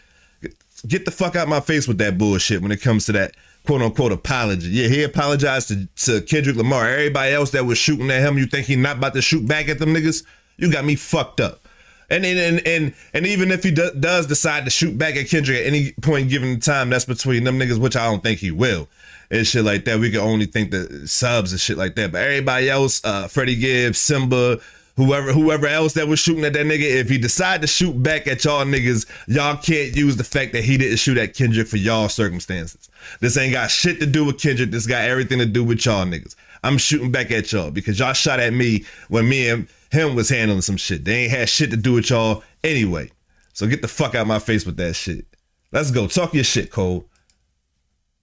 get the fuck out my face with that bullshit when it comes to that quote-unquote apology. Yeah, he apologized to Kendrick Lamar. Everybody else that was shooting at him, you think he not about to shoot back at them niggas? You got me fucked up. And even if he does decide to shoot back at Kendrick at any point given time, that's between them niggas, which I don't think he will. And shit like that, we can only think the subs and shit like that. But everybody else, Freddie Gibbs, Simba, whoever else that was shooting at that nigga, if he decide to shoot back at y'all niggas, y'all can't use the fact that he didn't shoot at Kendrick for y'all circumstances. This ain't got shit to do with Kendrick. This got everything to do with y'all niggas. I'm shooting back at y'all because y'all shot at me when me and him was handling some shit. They ain't had shit to do with y'all anyway. So get the fuck out my face with that shit. Let's go. Talk your shit, Cole.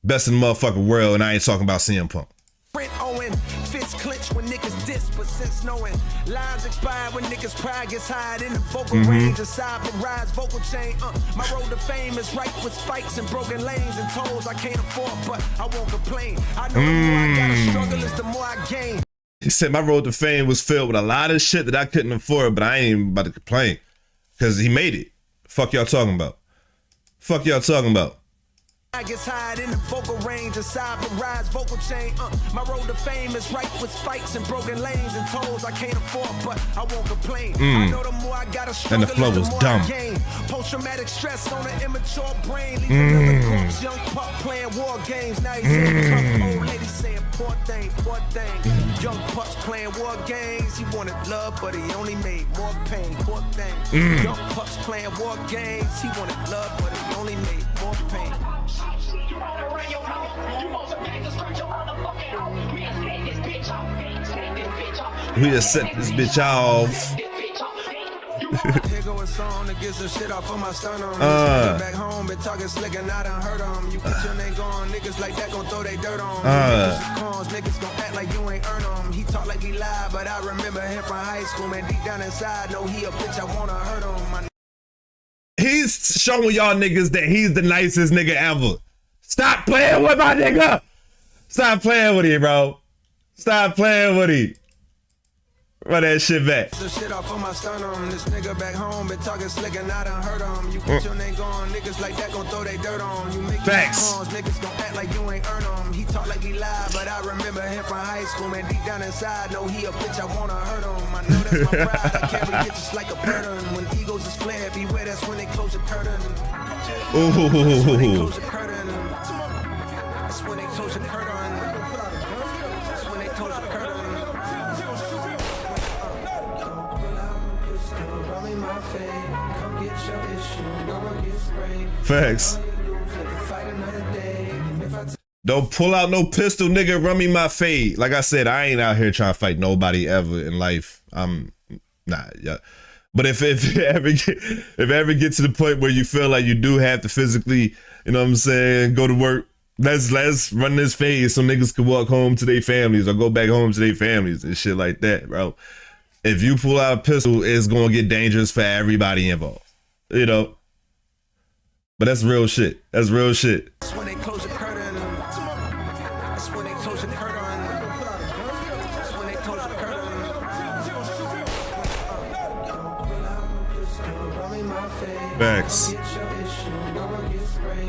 Best in the motherfucking world, and I ain't talking about CM Punk. Fists clench when niggas diss, but since knowing lives expire when niggas pride gets high in the vocal range. Aside from rise, vocal chain. My road to fame is right with spikes and broken lanes and tolls I can't afford, but I won't complain. I know the more I gotta struggle is the more I gain. He said my road to fame was filled with a lot of shit that I couldn't afford, but I ain't even about to complain because he made it. Fuck y'all talking about? Fuck y'all talking about? I gets high in the vocal range, aside from rise, vocal chain. My road to fame is right with spikes and broken lanes and tolls I can't afford, but I won't complain. I know the more I gotta struggle, and the flow was dumb. Post-traumatic stress on an immature brain, leaving another corpse, young pup playing war games. Now he's in old lady saying poor thing, poor thing. Young pups playing war games. He wanted love, but he only made more pain. Poor thing. Young pups playing war games. He wanted love, but he only made more pain. We just set this bitch off. Here go a song that gets the shit off of my sternum. Back home, been talking slick and I done heard them. You put your name gone, niggas like that gon' throw they dirt on. Niggas gon' act like you ain't earn them. He talk like he lied, but I remember him from high school. Man, deep down inside, know he a bitch, I wanna hurt him. He's showing y'all niggas that he's the nicest nigga ever. Stop playing with my nigga. Stop playing with him, bro. Stop playing with him. Run that shit back. The shit off of my sternum. This nigga back home been talking slick and I done heard him. You put your name gone, niggas like that gon' throw they dirt on. You make facts. Niggas gon' act like you ain't earn him. He talk like he lied, but I remember him from high school. Man, deep down inside, know he a bitch, I wanna hurt him. I know that's my pride. I carry it just like a burden. When egos is flared, beware, that's when they close the curtain. Ooh. That's when they close the curtain. That's when they close the curtain. That's when they close the curtain. Facts. Don't pull out no pistol, nigga. Run me my fade. Like I said, I ain't out here trying to fight nobody ever in life. I'm not. Yeah. But if you ever get to the point where you feel like you do have to physically, you know what I'm saying, go to work, let's run this phase so niggas can walk home to their families or go back home to their families and shit like that, bro. If you pull out a pistol, it's gonna get dangerous for everybody involved, you know. But that's real shit. That's real shit. That's when they close the curtain. That's when they close the curtain. That's when they close the curtain. Facts.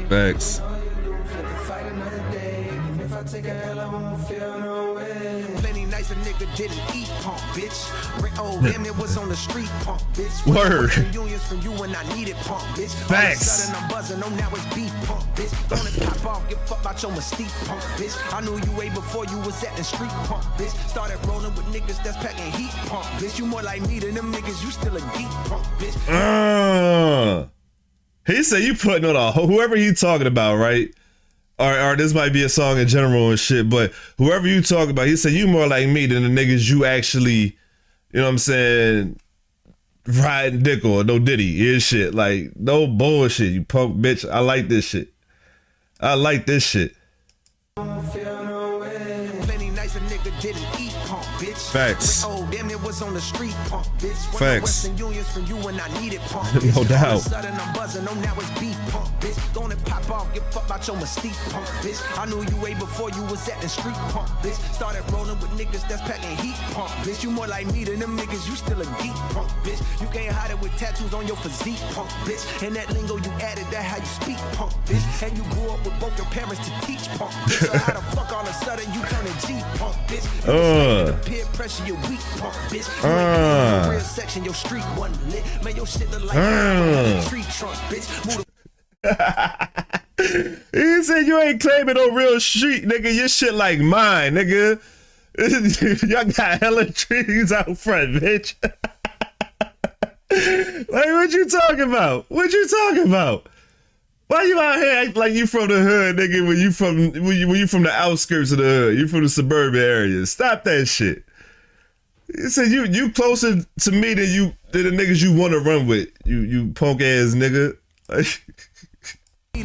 Facts. Plenty nights a nigga didn't eat punk, bitch. Rent old damn it was on the street punk, bitch. Word. Unions from you when I needed punk, bitch. Facts. All of a sudden I'm buzzing, oh now it's beef punk, bitch. Gonna pop off, give fuck about your mystique punk, bitch. I knew you way before you was at the street punk, bitch. Started rolling with niggas that's packing heat punk, bitch. You more like me than them niggas, you still a geek punk, bitch. He said you putting on a whoever you talking about, right? Or this might be a song in general and shit, but whoever you talk about, he said you more like me than the niggas you actually, you know what I'm saying, riding dick or no diddy and shit. Like, no bullshit, you punk bitch. I like this shit. I like this shit. Plenty nights a nigga didn't eat punk, bitch. Facts. Oh, damn it was on the street punk, bitch. Facts. Western Unions from you when I needed punk, bitch. No doubt. All of a sudden I'm buzzing, oh now it's beef punk, bitch. Gonna pop off, give fuck about your mystique punk, bitch. I knew you way before you was at the street punk, bitch. Started rolling with niggas that's packing heat punk, bitch. You more like me than them niggas, you still a geek punk, bitch. You can't hide it with tattoos on your physique punk, bitch. And that lingo you added, that how you speak punk, bitch. And you grew up with both your parents to teach punk, bitch. So how the fuck all of a sudden you turn a G punk, bitch? You peer pressure, you weak punk, bitch. You ain't in the real section, your street wasn't lit. Man, your shit look like a tree trunk, bitch. Move He said you ain't claiming no real street, nigga. Your shit like mine, nigga. Y'all got hella trees out front, bitch. Like, what you talking about? What you talking about? Why you out here act like you from the hood, nigga, when you from the outskirts of the hood? You from the suburban areas. Stop that shit. He said you closer to me than the niggas you want to run with. You punk ass nigga.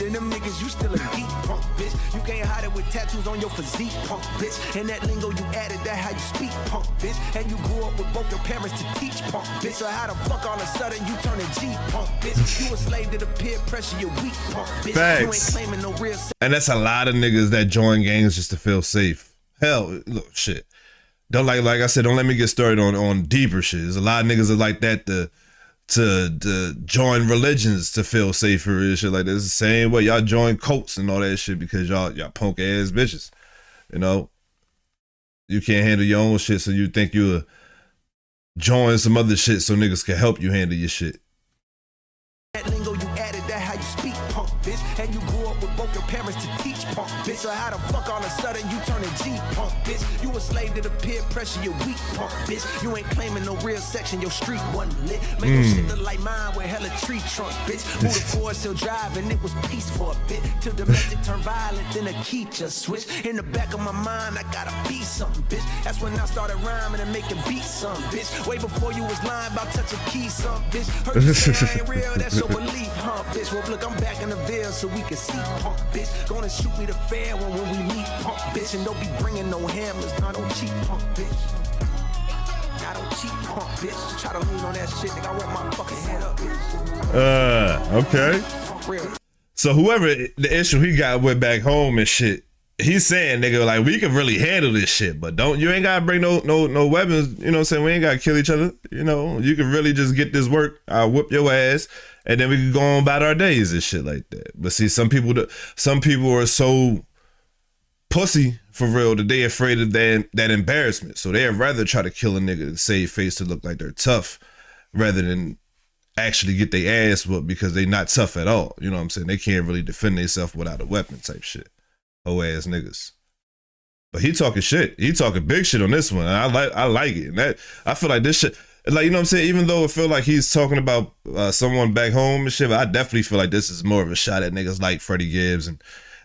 and them niggas, you still a geek punk, bitch. You can't hide it with tattoos on your physique, punk, bitch. And that lingo you added, that how you speak, punk, bitch. And you grew up with both your parents to teach, punk, bitch. So how the fuck all of a sudden you turn a G, punk, bitch? You a slave to the peer pressure, you weak, punk, bitch. Facts. You ain't claiming no real. And that's a lot of niggas that join gangs just to feel safe. Hell, look, shit. Don't like I said, don't let me get started on deeper shit. There's a lot of niggas that like that to join religions to feel safer and shit like this. The same way y'all join cults and all that shit because y'all punk ass bitches. You know, you can't handle your own shit, so you think you'll join some other shit so niggas can help you handle your shit. That lingo you added, that how you speak, punk, bitch. And you grew up with both your parents to teach, punk, bitch. So how the fuck all of a sudden you turn a G, punk, bitch? You a slave to the peer pressure, you weak, punk, bitch. You ain't claiming no real section, your street wasn't lit. Make your shit look like mine with hella tree trunks, bitch. Move the Ford still driving, it was peace for a bit. Till domestic turned violent, then the key just switched. In the back of my mind, I gotta be something, bitch. That's when I started rhyming and making beats, something, bitch. Way before you was lying about touching keys, something, bitch. Heard you say I ain't real, that's your belief, huh, bitch? Well, look, I'm back in the Ville so we can see, punk, bitch. Gonna shoot me the fair when we meet, punk, bitch. And don't be bringing no hammers, I don't cheat, punk, bitch. I don't cheat, punk, bitch. Try to lean on that shit, nigga. I wrap my fucking head up, bitch. Okay. Real. So whoever the issue he got with back home and shit, he's saying, nigga, like, we can really handle this shit, but you ain't gotta bring no weapons, you know what I'm saying? We ain't gotta kill each other, you know? You can really just get this work, I'll whoop your ass, and then we can go on about our days and shit like that. But see, some people are so pussy, for real, that they afraid of that embarrassment. So they'd rather try to kill a nigga to save face to look like they're tough, rather than actually get their ass whooped because they not tough at all. You know what I'm saying? They can't really defend themselves without a weapon type shit. Hoe ass niggas. But he talking shit. He talking big shit on this one. And I like it. And that, I feel like this shit, like, you know what I'm saying? Even though it feel like he's talking about someone back home and shit, but I definitely feel like this is more of a shot at niggas like Freddie Gibbs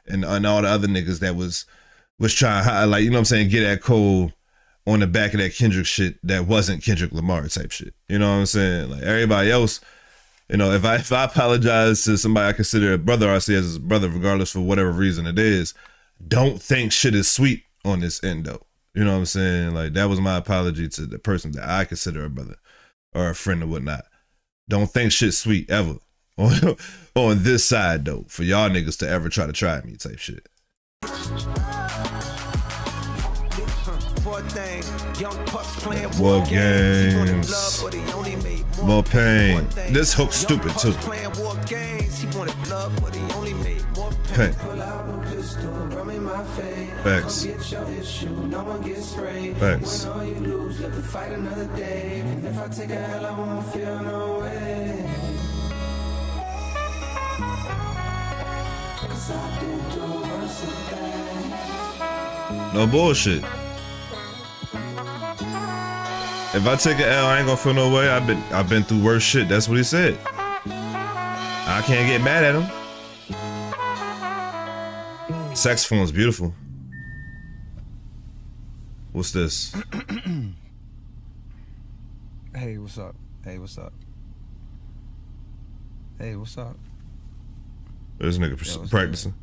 and all the other niggas that was trying to, like, you know what I'm saying, get at Cole on the back of that Kendrick shit that wasn't Kendrick Lamar type shit. You know what I'm saying? Like, everybody else, you know, if I apologize to somebody I consider a brother, or I see as a brother, regardless for whatever reason it is, don't think shit is sweet on this end though. You know what I'm saying? Like, that was my apology to the person that I consider a brother or a friend or whatnot. Don't think shit sweet ever on this side though, for y'all niggas to ever try to try me type shit. poor thing. Young pups playing War war games. He wanted games. love, but he only made More pain. Poor thing. This hook's Young stupid pups too. Playing war games. He wanted love, but he only made more Pain. pain. Pull out a pistol, run in my face. Facts. Come get your issue, no one gets sprayed. Facts. Win or you lose, live to fight another day. And if I take a L, I won't feel no way. Cause I did do worse than that. No bullshit. If I take an L, I ain't gonna feel no way. I've been through worse shit. That's what he said. I can't get mad at him. Saxophone's beautiful. What's this? Hey, what's up? Hey, what's up? Hey, what's up? This nigga what's practicing.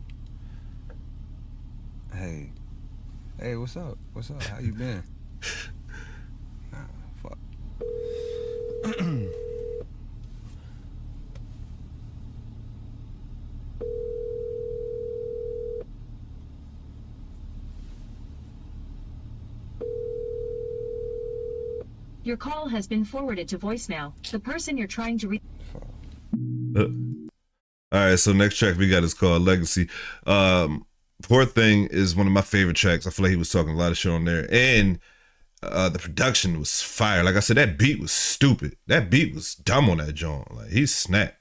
Hey. Hey, what's up? What's up? How you been? Fuck. Your call has been forwarded to voicemail. The person you're trying to reach. All right, so next track we got is called Legacy. Poor Thing is one of my favorite tracks. I feel like he was talking a lot of shit on there, and the production was fire. Like I said, that beat was stupid. That beat was dumb on that joint. Like he snapped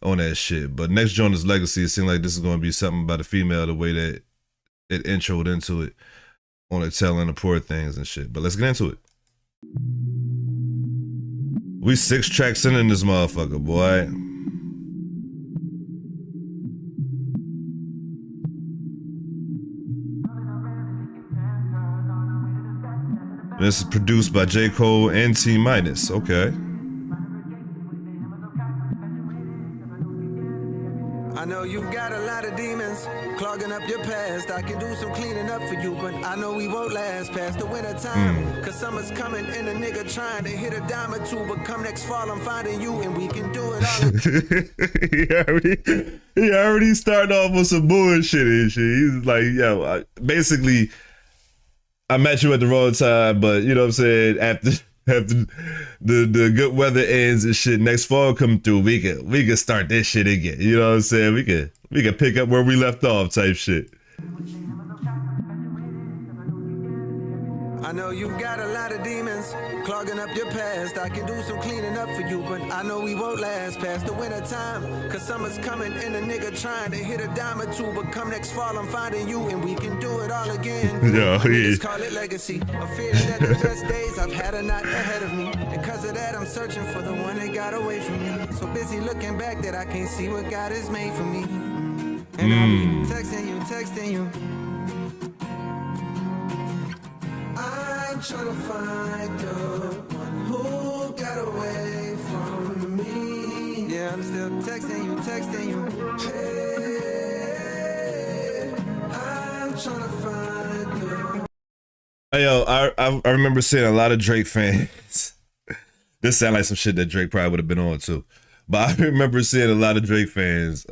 on that shit. But next joint is Legacy. It seemed like this is going to be something about a female, the way that it introed into it, on it telling the poor things and shit. But let's get into it. We 6 tracks in this motherfucker, boy. This is produced by J. Cole and T Minus. Okay. I know you got a lot of demons clogging up your past. I can do some cleaning up for you, but I know we won't last past the winter time. Cause summer's coming and a nigga trying to hit a dime or two, but come next fall I'm finding you and we can do it all. he already started off with some bullshit and shit. He's like, yo, basically, I met you at the wrong time, but you know what I'm saying, after the good weather ends and shit, next fall come through, we can start this shit again. You know what I'm saying? We can pick up where we left off type shit. I know you got a lot of demons clogging up your past. I can do some cleaning up for you, but I know we won't last past the winter time. Cause summer's coming and a nigga trying to hit a dime or two, but come next fall I'm finding you and we can do it all again. Yo, Let's call it legacy. A fear that the best days I've had are not ahead of me. And cause of that I'm searching for the one that got away from me. So busy looking back that I can't see what God has made for me. And I'll be texting you. I'm trying to find the one who got away from me. Yeah, I'm still texting you. Hey, I'm trying to find the. Hey, yo, I remember seeing a lot of Drake fans. This sound like some shit that Drake probably would have been on too. But I remember seeing a lot of Drake fans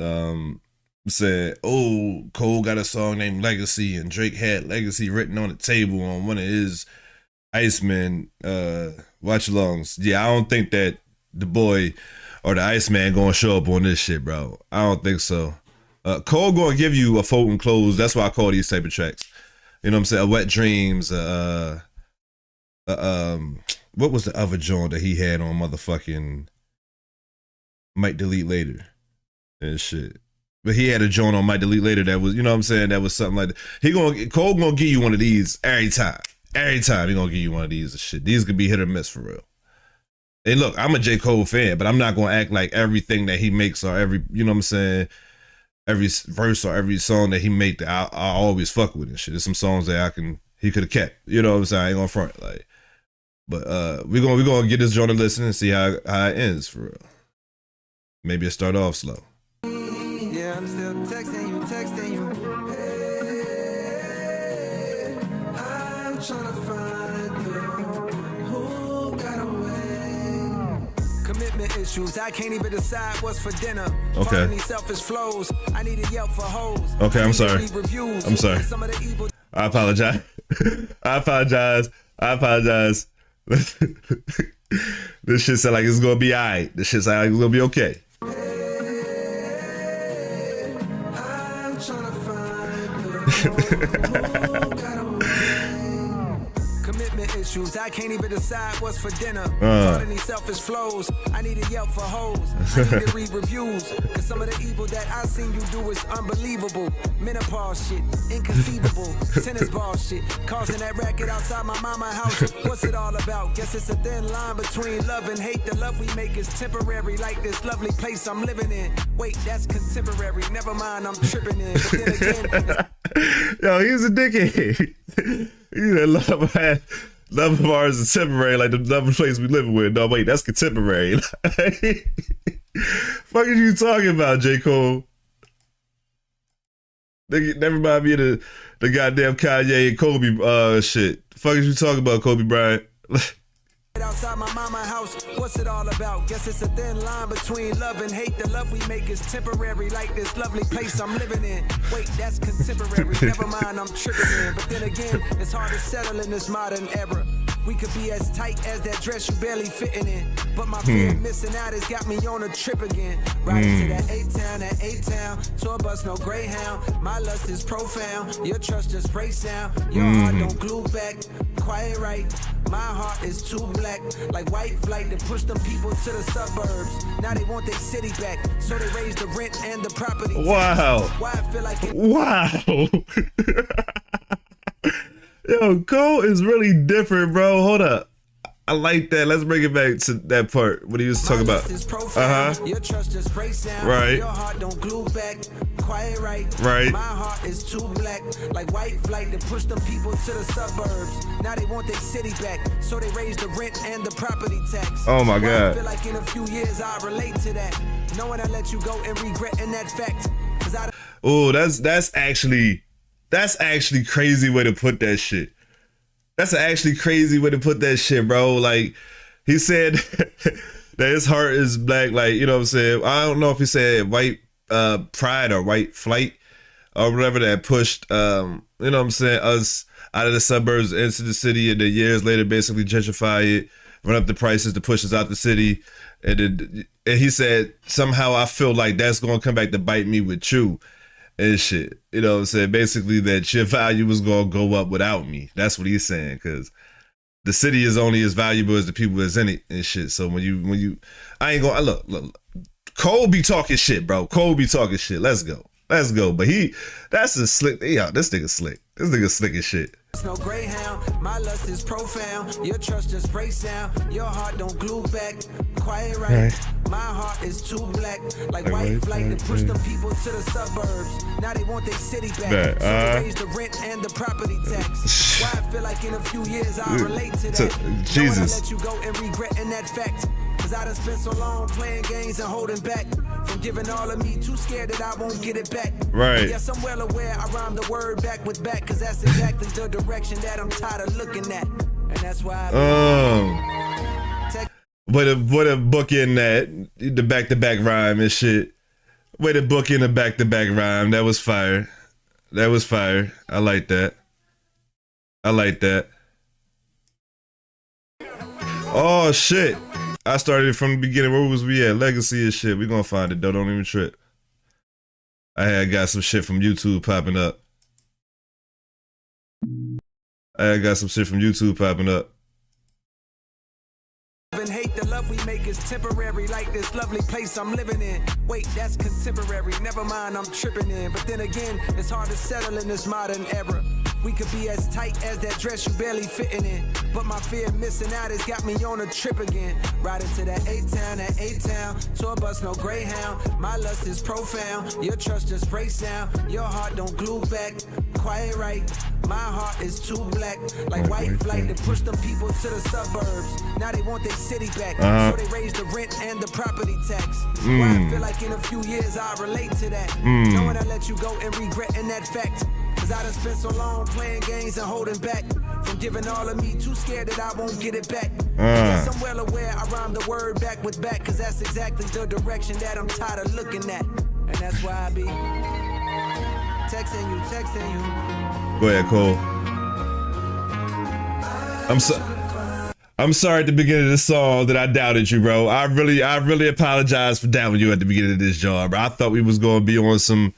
said, oh, Cole got a song named Legacy, and Drake had Legacy written on the table on one of his Iceman watch alongs. Yeah, I don't think that the boy or the Iceman gonna show up on this shit, bro. I don't think so. Cole gonna give you a folding clothes. That's why I call these type of tracks. You know what I'm saying? A Wet Dreams. What was the other joint that he had on motherfucking Might Delete Later and shit? But he had a joint on Might Delete Later that was, you know what I'm saying? That was something like that. Cole gonna give you one of these every time. Every time he gonna give you one of these and shit. These could be hit or miss for real. And look, I'm a J. Cole fan, but I'm not gonna act like everything that he makes or every, you know what I'm saying, every verse or every song that he make that I always fuck with and shit. There's some songs that he could have kept. You know what I'm saying? I ain't gonna front like. But we're gonna get this joint to listen and see how it ends for real. Maybe it start off slow. Yeah, I'm still texting you. Hey, I'm trying to find the who got away. Commitment issues, I can't even decide what's for dinner. Okay. Following these selfish flows, I need a Yelp for hoes. Okay, I'm sorry. Reviews. I'm sorry. Some of the evil I apologize. I apologize. This shit sound like it's gonna be alright. This shit sound like it's gonna be okay. I'm trying to find commitment issues. I can't even decide what's for dinner. Any selfish flows. I need a Yelp for hoes. I need to read reviews. Cause some of the evil that I seen you do is unbelievable. Menopause shit, inconceivable. Tennis ball shit, causing that racket outside my mama's house. What's it all about? Guess it's a thin line between love and hate. The love we make is temporary, like this lovely place I'm living in. Wait, that's contemporary. Never mind, I'm tripping in. But then again, yo, he's a dickhead. He's a love of ours is temporary, like the love place we living with. No, wait, that's contemporary. Fuck is you talking about, J. Cole? Nigga, never mind me of the goddamn Kanye and Kobe shit. Fuck is you talking about, Kobe Bryant? outside my mama's house, what's it all about? Guess it's a thin line between love and hate. The love we make is temporary, like this lovely place I'm living in. Wait, that's contemporary. Never mind, I'm tripping in. But then again, it's hard to settle in this modern era. We could be as tight as that dress you barely fitting in. But my fear of missing out has got me on a trip again. Riding to that A-Town, tour bus, no Greyhound. My lust is profound, your trust just breaks down. Your heart don't glue back, quiet right. My heart is too black, like white flight that pushed them people to the suburbs. Now they want their city back, so they raise the rent and the property tax. Wow. Why I feel like Wow. Yo, Cole is really different, bro. Hold up. I like that. Let's bring it back to that part. What he was talking about. Your trust just breaks down. Right. Your heart don't glue back. Quiet right. Right. My heart is too black, like white flight that pushed them people to the suburbs. Now they want their city back, so they raise the rent and the property tax. Oh my God. I feel like in a few years I relate to that, knowing I let you go and regretting that fact. Oh, that's actually crazy way to put that shit. That's an actually crazy way to put that shit, bro. Like, he said that his heart is black, like, you know what I'm saying? I don't know if he said white pride or white flight or whatever that pushed, you know what I'm saying, us out of the suburbs into the city, and then years later basically gentrify it, run up the prices to push us out the city. And he said, somehow I feel like that's going to come back to bite me with you. And shit, you know what I'm saying? Basically, that your value was gonna go up without me. That's what he's saying, because the city is only as valuable as the people that's in it and shit. So when you, I ain't gonna look. Cole be talking shit, bro. Cole be talking shit. Let's go. But that's a slick. Yeah, this nigga slick. This nigga slick as shit. No Greyhound, my lust is profound. Your trust just breaks down. Your heart don't glue back. Quiet right. My heart is too black, like white flight that pushed them people to the suburbs. Now they want their city back, so they raise the rent and the property tax. Why I feel like in a few years I relate to that. Jesus. I let you go and regretting that fact. Cause I done spent so long playing games and holding back from giving all of me, too scared that I won't get it back. Right. Yes, I'm well aware I rhyme the word back with back, cause that's exactly the direction that I'm tired of looking at. And that's why What a book in that, the back-to-back rhyme and shit. Way to book in a back-to-back rhyme. That was fire. I like that. Oh shit. I started from the beginning. Where was we at? Legacy and shit. We gonna find it though. Don't even trip. I had got some shit from YouTube popping up. And hate the love we make is temporary, like this lovely place I'm living in. Wait, that's contemporary. Never mind, I'm tripping in. But then again, it's hard to settle in this modern era. We could be as tight as that dress you barely fitting in. But my fear of missing out has got me on a trip again. Riding to that A-Town, tour bus, no Greyhound. My lust is profound, your trust just breaks down. Your heart don't glue back, quiet right. My heart is too black, like white flight that pushed them people to the suburbs. Now they want their city back, so they raise the rent and the property tax. Why I feel like in a few years I relate to that, knowing I let you go and regretting that fact. Cause I done spent so long playing games and holding back from giving all of me, too scared that I won't get it back. Yes, I'm well aware I rhyme the word back with back, cause that's exactly the direction that I'm tired of looking at. And that's why I be texting you. Go ahead, Cole. I'm sorry at the beginning of the song that I doubted you, bro. I really apologize for doubting you at the beginning of this job, bro. I thought we was gonna be on some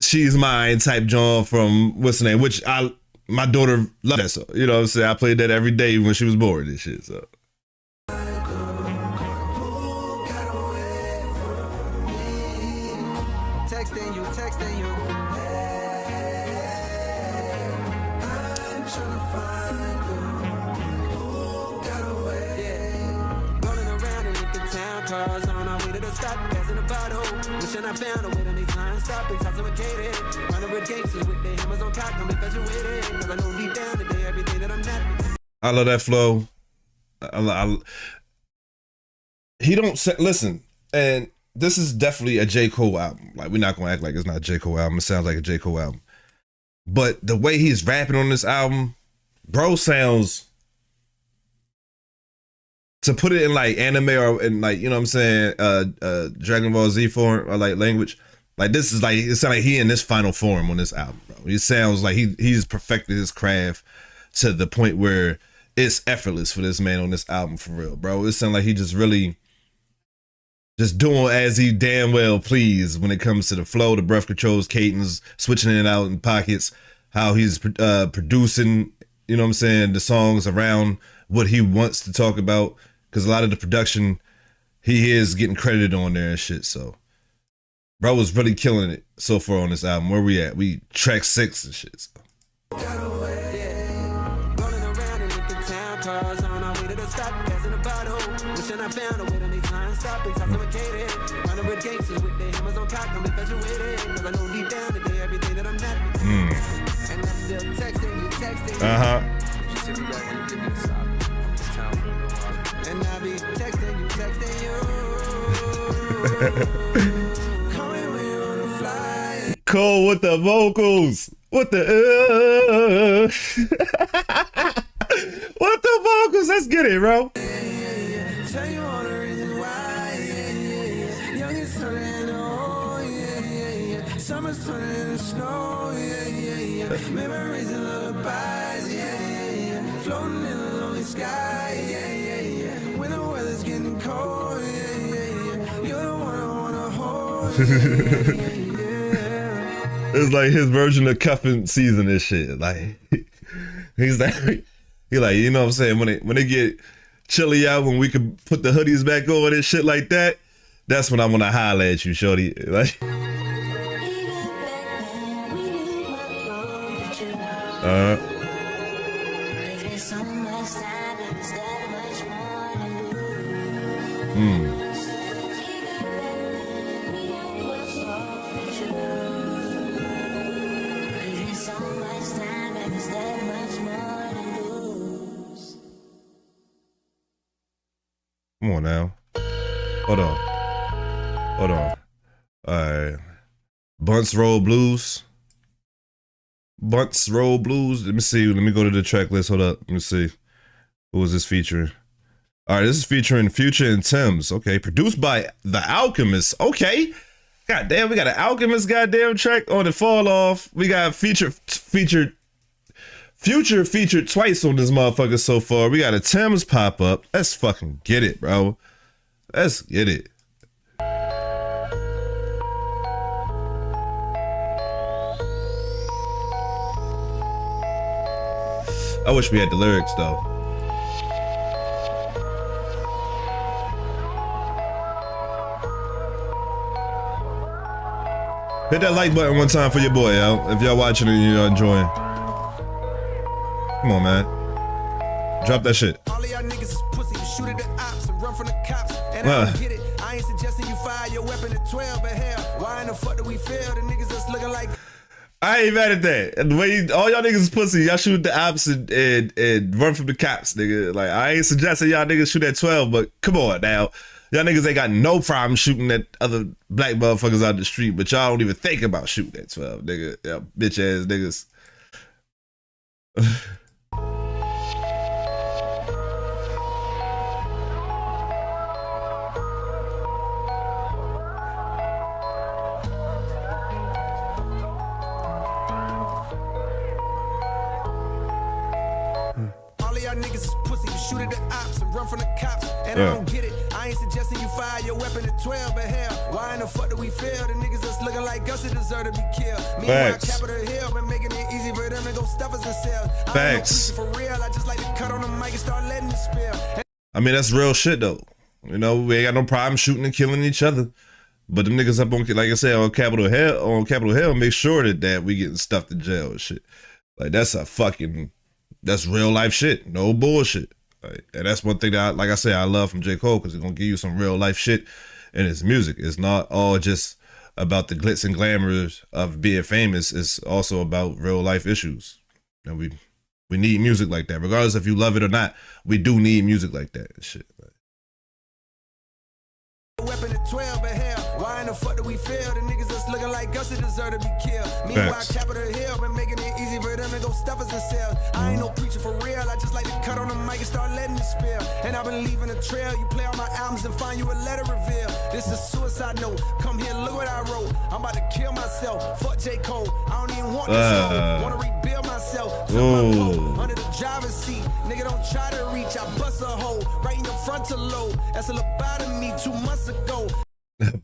She's Mine type John from what's the name, which my daughter loved that song. You know what I'm saying? I played that every day when she was born and shit. So Texting you. I'm trying to find you. Who got away? Yeah. Rolling around in the town cars on our way to the stop, passing a bottle. Wishing I found a way to these lines stop intoxicated. Running with gangsters with their hammers on cock, I'm infatuated. Cause I know deep down today everything that I'm not. I love that flow. He don't say, listen, and this is definitely a J. Cole album. Like, we're not gonna act like it's not a J. Cole album. It sounds like a J. Cole album. But the way he's rapping on this album, bro sounds, to put it in like anime or in like, you know what I'm saying, Dragon Ball Z form or like language, like this is like, it sounds like he in this final form on this album, bro. It sounds like he's perfected his craft to the point where it's effortless for this man on this album, for real, bro. It sounds like he just really just doing as he damn well please when it comes to the flow, the breath controls, cadence, switching in and out in pockets, how he's producing, you know what I'm saying, the songs around what he wants to talk about. Because a lot of the production, he is getting credited on there and shit. So, bro was really killing it so far on this album. Where we at? We track 6 and shit. So. Cole with the vocals. What the what the vocals? Let's get it, bro. Tell you all the reasons why, youngest turning old, summer's turning into snow, memories and lullabies, floating in a lonely sky, when the weather's getting cold, you're the one I wanna hold. It's like his version of cuffing season and shit. Like he's like, you know what I'm saying, when they get chilly out, when we can put the hoodies back on and shit like that, that's when I want to holler at you, shorty. Like, come on now. Hold on. All right. Bunts Roll Blues. Let me see. Let me go to the track list. Hold up. Let me see. Who was this featuring? All right, this is featuring Future and Thames. Okay, produced by The Alchemist. Okay. God damn, we got an Alchemist goddamn track on the Falloff. We got Future featured twice on this motherfucker so far. We got a Thames pop up. Let's fucking get it, bro. Let's get it. I wish we had the lyrics though. Hit that like button one time for your boy, yo. If y'all watching and you're enjoying. Come on, man. Drop that shit. All of y'all niggas is pussy. You shoot at the ops and run from the cops. And I don't get it. I ain't suggesting you fire your weapon at 12, but hell, why in the fuck do we fail? The niggas just looking like. I ain't mad at that. And the way all y'all niggas is pussy, y'all shoot the ops and run from the cops, nigga. Like, I ain't suggesting y'all niggas shoot at 12, but come on now. Y'all niggas ain't got no problem shooting at other black motherfuckers out the street, but y'all don't even think about shooting at 12, nigga. Y'all bitch ass niggas. at the ops and run from the cops. And I don't get it. I ain't suggesting you fire your weapon at 12, but hell, why in the fuck do we fail? The niggas that's looking like us that deserve to be killed. Meanwhile, Capitol Hill been making it easy for them to go stuff us and sell. I ain't no for real. I just like to cut on the mic and start letting it spill. I mean, that's real shit though. You know, we ain't got no problem shooting and killing each other. But them niggas up on, like I said, on Capitol Hill, make sure that we getting stuffed in jail and shit. Like that's real life shit. No bullshit. Like, and that's one thing that, like I said, I love from J. Cole, because he's gonna give you some real life shit in his music. It's not all just about the glitz and glamours of being famous. It's also about real life issues. And we need music like that. Regardless if you love it or not, we do need music like that and shit. Weapon at 12, but hell, why in the fuck do we fail? The niggas that's looking like us that deserve to be killed. Meanwhile, Capitol Hill been making it easy for them to go stuff us and sell. I ain't no preacher for real. I just like to cut on the mic and start letting it spill. And I've been leaving a trail. You play on my albums and find you a letter reveal. This is suicide note. Come here, look what I wrote. I'm about to kill myself. Fuck J. Cole. I don't even want this song. Wanna rebuild myself. Took my pole under the driver's seat. Nigga, don't try to reach. I bust a hole right in your frontal lobe. That's a lobotomy 2 months ago.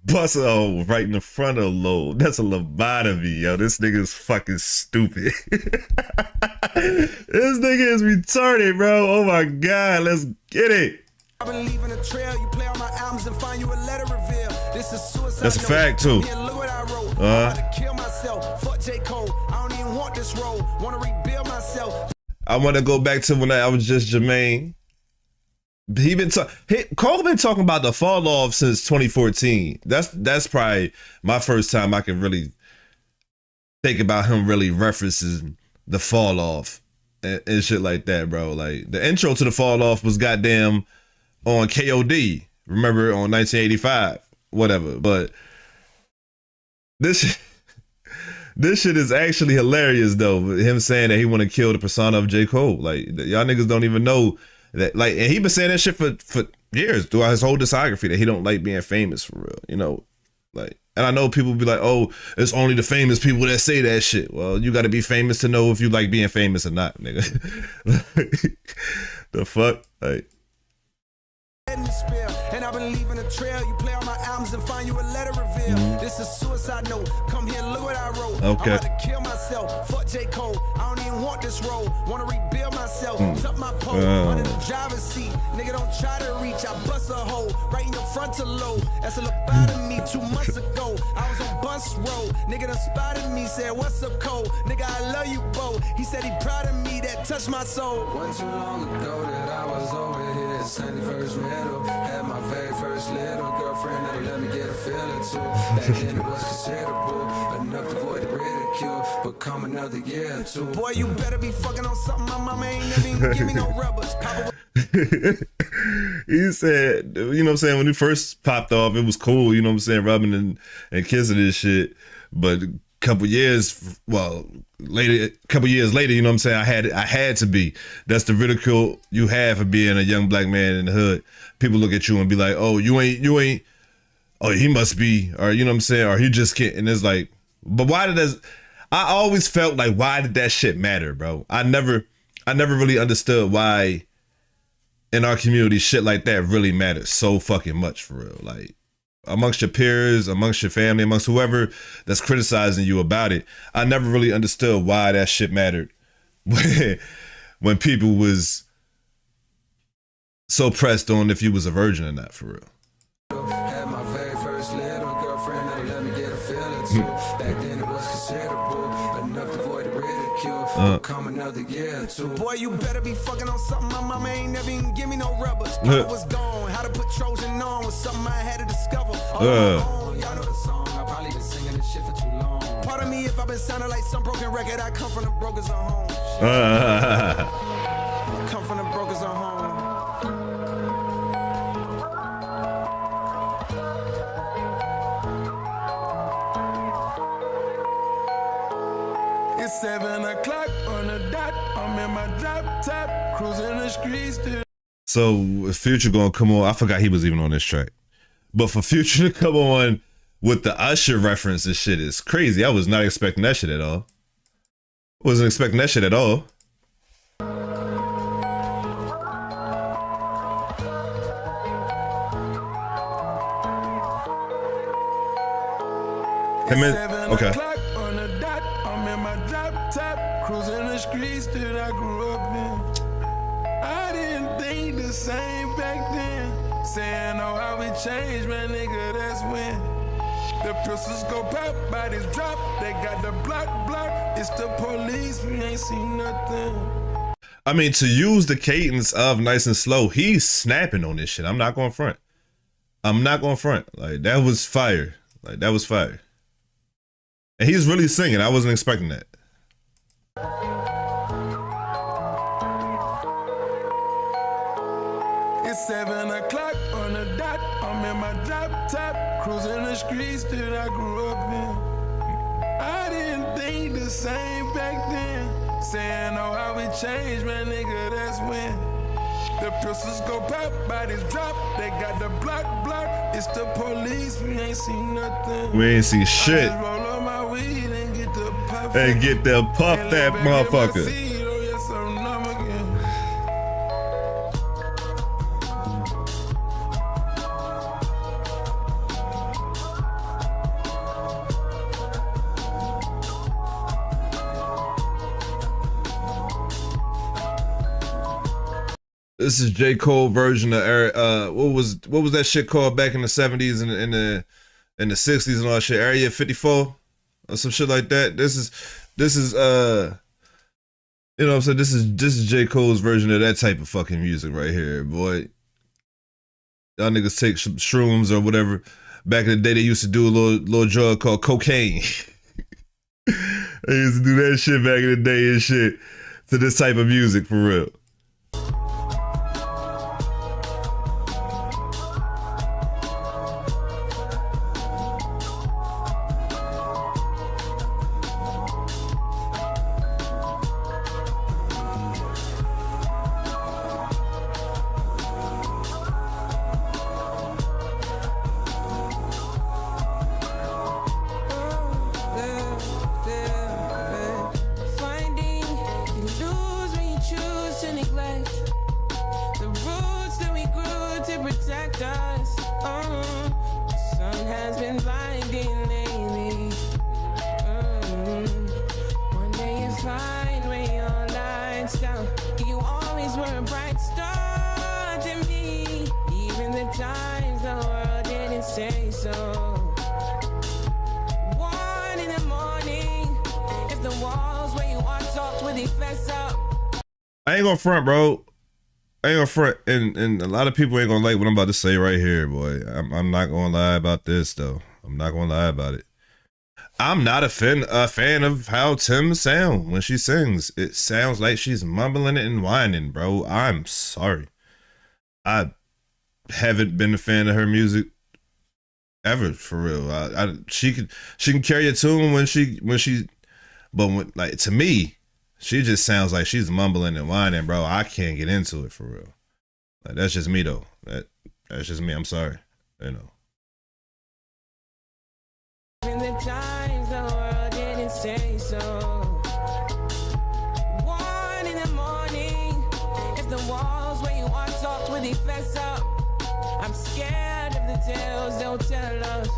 Bust a hole right in the frontal lobe. That's a lobotomy, yo. This nigga is fucking stupid. This nigga is retarded, bro. Oh my god, let's get it. I've been leaving a trail. You play on my albums and find you a letter reveal. This is suicide. That's a fact too. Here, look what I wrote. I'm about to kill myself. Fuck J. Cole. I don't even want this role. Wanna rebuild myself. I want to go back to when I was just Jermaine. Cole been talking about the Falloff since 2014. That's probably my first time I can really think about him really referencing the Falloff and shit like that, bro. Like the intro to the Falloff was goddamn on KOD. Remember on 1985, whatever. But this shit is actually hilarious though. Him saying that he want to kill the persona of J. Cole. Like y'all niggas don't even know that. Like, and he been saying that shit for years throughout his whole discography that he don't like being famous for real. You know, like, and I know people be like, oh, it's only the famous people that say that shit. Well, you got to be famous to know if you like being famous or not, nigga. The fuck, like. And I've been leaving a trail. You play on my albums and find you a letter reveal. This is suicide note. Come here, look what I wrote. Okay. I'm about to kill myself. Fuck J. Cole. I don't even want this role. Wanna rebuild myself. Tuck my pole under the driver's seat. Nigga, don't try to reach. I bust a hole right in your frontal lobe. That's a lobotomy 2 months ago. I was on Bus Road. Nigga done spotted me. Said, what's up, Cole? Nigga, I love you, Bo. He said he proud of me. That touched my soul. Wasn't too long ago that I was over here. Sunday first middle. Had my very first little girlfriend that'll let me get a feeling too. Back then it was considerable, enough to avoid the ridicule. But come another year or two. Boy, you better be fucking on something. My mama ain't never even give me no rubbers. He said, you know what I'm saying, when he first popped off, it was cool, you know what I'm saying, rubbing and kissing this shit. But a couple years later, you know what I'm saying, I had to be. That's the ridicule you have for being a young black man in the hood. People look at you and be like, oh, you ain't, oh, he must be, or you know what I'm saying, or he just can't. And it's like, but why did that, I always felt like, why did that shit matter, bro? I never really understood why in our community shit like that really matters so fucking much, for real. Like, amongst your peers, amongst your family, amongst whoever that's criticizing you about it, I never really understood why that shit mattered when people was so pressed on if you was a virgin or not, for real. Had my very first little girlfriend that'll let me get a feeling too. Back then it was considerable, enough to avoid the ridicule. Come another year or two. Boy, you better be fucking on something. My mama ain't never even give me no rubbers. Papa was gone. How to put Trojan on was something I had to discover. Y'all know the song. I probably been singing this shit for too long. Pardon me if I've been sounding like some broken record. I come from the brokers on home. Come from the brokers on home. It's 7 o'clock on the dot. I'm in my drop top, cruising the streets. So Future gonna come on. I forgot he was even on this track. But for Future to come on with the Usher reference and shit is crazy. I was not expecting that shit at all. Wasn't expecting that shit at all. Him and, 7 okay. o'clock on the dot, I'm in my drop top, cruising the streets that I grew up in. I didn't think the same back then. Saying, oh, how we changed, man, nigga, that's when. The pistols go pop, bodies drop, they got the block. It's the police, we ain't seen nothing. I mean, to use the cadence of Nice and Slow, he's snapping on this shit. I'm not going front. Like, that was fire. And he's really singing. I wasn't expecting that. It's 7 o'clock on the dot, I'm in my drop top, cruising the streets that I grew up in. I didn't think the same back then. Saying, oh, how we changed, man, nigga, that's when. The pistols go pop, bodies drop, they got the block. It's the police, we ain't seen nothing. We ain't see shit. I just roll up my weed and get the puff. And get the puff And that lay back in my motherfucker. seat, oh, yes, I'm numb again. This is J. Cole version of what was that shit called back in the 70s and in the 60s and all that shit, Area 54 or some shit like that. This is you know what I'm saying, this is J. Cole's version of that type of fucking music right here, boy. Y'all niggas take shrooms or whatever. Back in the day they used to do a little drug called cocaine. They used to do that shit back in the day and shit to this type of music for real. Finding you lose when you choose to neglect the roots that we grew to protect us. The sun has been blinding lately. One day you find where your lights down. You always were a bright star to me, even the times the world didn't say so. I ain't gonna front, bro. I ain't gonna front, and a lot of people ain't gonna like what I'm about to say right here, boy. I'm not gonna lie about this though. I'm not gonna lie about it. I'm not a fan of how Tim sounds when she sings. It sounds like she's mumbling it and whining, bro. I'm sorry. I haven't been a fan of her music ever, for real. She can carry a tune but when, like, to me, she just sounds like she's mumbling and whining, bro. I can't get into it for real. Like, that's just me though. That's just me. I'm sorry. You know. In the times the world didn't say so. 1 in the morning, if the walls where you are talked with fess up. I'm scared of the tales they'll tell us.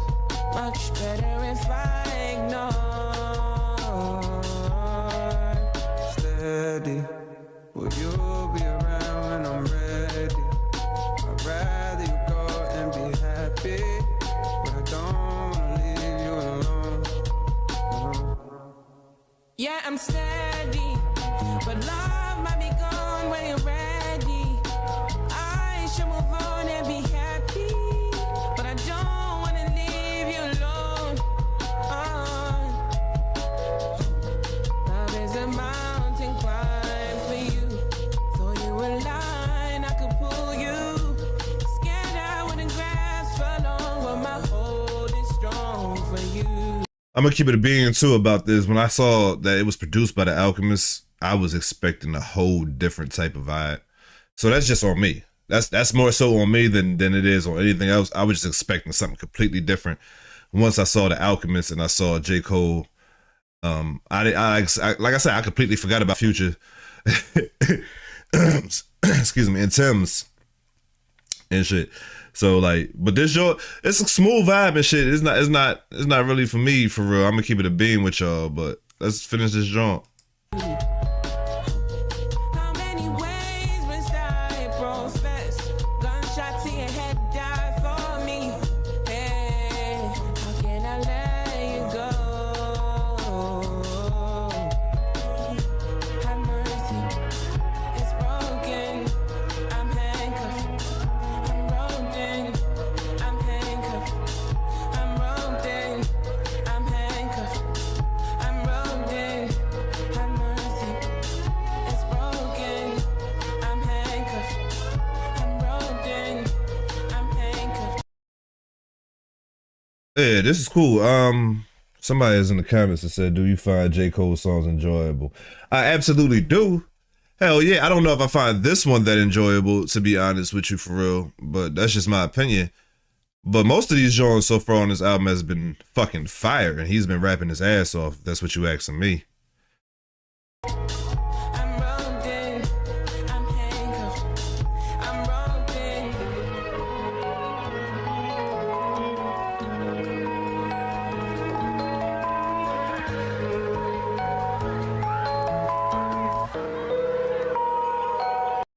Much better if I ignore. Steady, will you be around when I'm ready? I'd rather you go and be happy, but I don't wanna leave you alone. Yeah, I'm steady, but love might be gone when you're ready. I should move on and be happy, but I don't want to leave you alone. Love is a mountain climb for you. Throw you a line, I could pull you. Scared I wouldn't grasp for long, but my hold is strong for you. I'm gonna keep it a being too about this. When I saw that it was produced by The Alchemist, I was expecting a whole different type of vibe. So that's just on me. That's more so on me than it is on anything else. I was just expecting something completely different. Once I saw The Alchemist and I saw J. Cole, like I said, I completely forgot about Future. Excuse me, and Tim's. and shit. So like, but this joint, it's a smooth vibe and shit. It's not really for me for real. I'm gonna keep it a beam with y'all, but let's finish this joint. How many ways when style profess? Gunshots in your head die for me. Hey, how can I let you go? Have mercy, it's broken. I'm handcuffed, I'm roped in. I'm handcuffed, I'm roped in. I'm handcuffed, I'm roped in. Have mercy, it's broken. I'm handcuffed, I'm roped in. I'm handcuffed. Yeah, this is cool. Somebody is in the comments that said, "Do you find J. Cole songs enjoyable?" I absolutely do. Hell yeah, I don't know if I find this one that enjoyable, to be honest with you, for real. But that's just my opinion. But most of these genres so far on this album has been fucking fire, and he's been rapping his ass off. That's what you asking me. I'm roped in. I'm handcuffed. I'm roped in.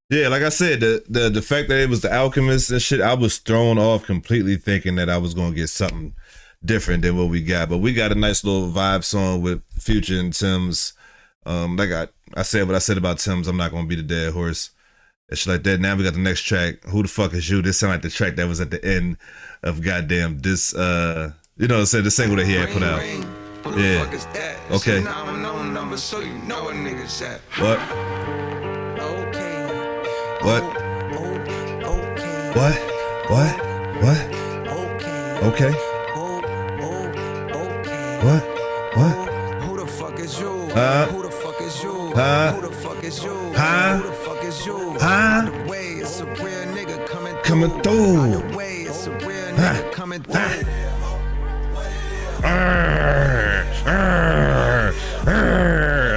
Yeah, like I said, the fact that it was The Alchemist and shit, I was thrown off completely thinking that I was gonna get something different than what we got. But we got a nice little vibe song with Future and Tim's. Like I said what I said about Tim's, I'm not gonna be the dead horse. And shit like that. Now we got the next track. Who the fuck is you? This sound like the track that was at the end of goddamn this you know what I'm saying, the single that he had put out. Yeah. Okay. What? What? What? What? What? Okay. What? What? Who the fuck is you? Huh? Who the fuck is you? Huh? Who the fuck is you? Huh? Who the fuck is you? Huh? Out the way, it's a real nigga coming through. Coming through. Out the way, it's a real nigga coming through.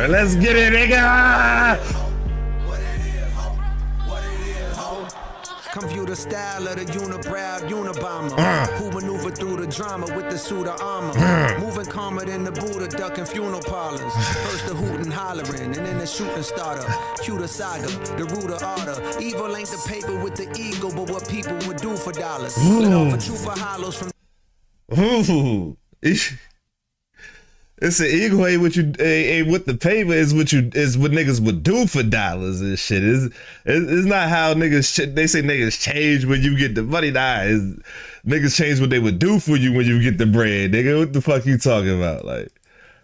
Let's get it, nigga. Come view the style of the unibrow Unabomber who maneuver through the drama with the suit of armor. Moving calmer than the Buddha, ducking funeral parlors. First the hoot and hollering, and then the shooting starter. Cue the saga, the root of order. Evil ain't the paper with the ego, but what people would do for dollars. Let off a trooper hollows from. Ooh. It's an ego ain't what you ain't with the paper is what niggas would do for dollars and shit. It's not how niggas they say niggas change when you get the money. Nah, niggas change what they would do for you when you get the bread, nigga. What the fuck you talking about? Like,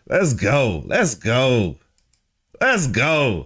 let's go. Let's go. Let's go.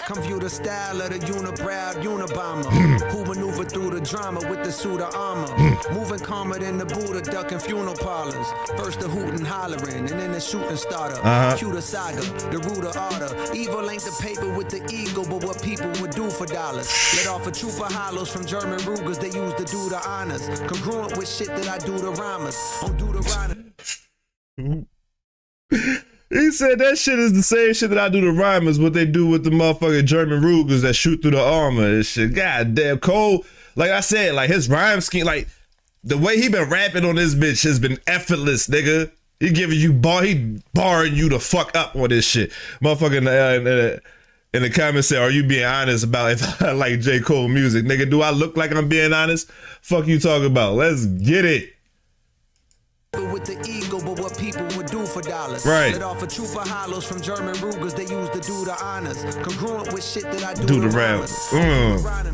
Come view the style of the unibrow Unabomber who maneuver through the drama with the suit of armor. Moving calmer than the Buddha, ducking funeral parlors. First the hoot and hollering, and then the shooting starter. Cue the saga, the root of order. Evil ain't the paper with the ego, but what people would do for dollars. Let off a trooper hollows from German Rugers they used to do the honors. Congruent with shit that I do to rhymers. On do the rhyme. He said that shit is the same shit that I do to rhymers, what they do with the motherfucking German Rugers that shoot through the armor and shit. God damn, Cole, like I said, like his rhyme scheme, like the way he been rapping on this bitch has been effortless, nigga. He giving you he barring you the fuck up on this shit. Motherfucking in the comments say, are you being honest about if I like J. Cole music? Nigga, do I look like I'm being honest? Fuck you talking about? Let's get it. With the ego, but what people would do for dollars. Right. Let off a trooper hollows from German Rugers they used to do the honors. Congruent with shit that I do Do the to rap. rhymers.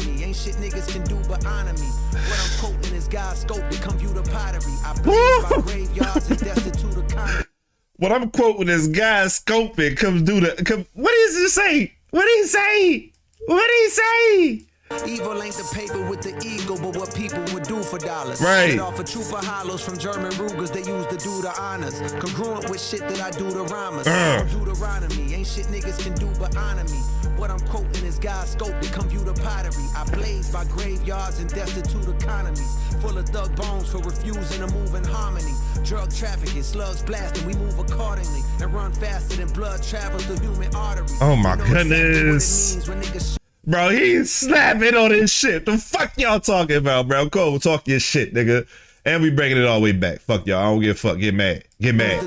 Me. Ain't shit niggas can do but honor me. What I'm quoting is God's scope to come view the pottery. I believe my graveyards is destitute of comedy. What I'm quoting is God's scoping comes do the. What does he say? What did he say? What did he say? Evil ain't the paper with the ego, but what people would do for dollars. Right. Get off a trooper hollows from German Rugers, they used to do the honors. Congruent with shit that I do to rhymers. Deuteronomy, ain't shit niggas can do but honor me. What I'm quoting is God's scope to computer pottery. I blaze by graveyards and destitute economies. Full of thug bones for refusing to move in harmony. Drug trafficking, slugs blasting, we move accordingly. And run faster than blood travels through human arteries. Oh my You know exactly what it goodness. means when niggas Bro, he's snapping on this shit. The fuck y'all talking about, bro? Cole, talk your shit, nigga. And we bringing it all the way back. Fuck y'all. I don't give a fuck. Get mad. Get mad.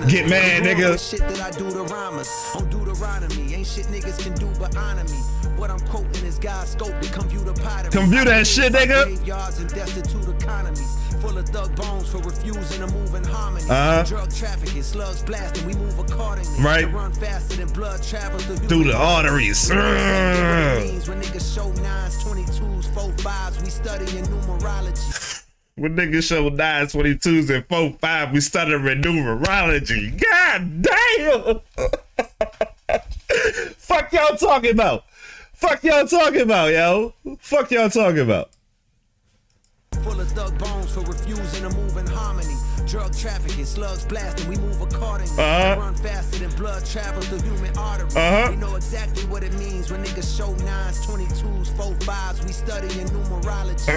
Get mad, nigga. Shit that I do to rhymers on Deuteronomy. Ain't shit niggas can do but honor me. What I'm quoting is God's scope to computer pottery. Compute that shit, nigga. Graveyards and destitute economies. Full of thug bones for refusing to move in harmony. Drug trafficking, slugs blasting, we move accordingly. Right. And run faster than blood travels Through the arteries. When niggas show 9s, 22s, 4 5s, we study in numerology. When niggas show 9s, 22s, and 4 5, we stuttering numerology. God damn! Fuck y'all talking about? Fuck y'all talking about, yo? Fuck y'all talking about? Full of thug bones for refusing to move in harmony. Drug trafficking, slugs blasting, we move accordingly. Run faster than blood travels through human arteries. We know exactly what it means when niggas show 9s, 22s, 4 5s, we study in numerology.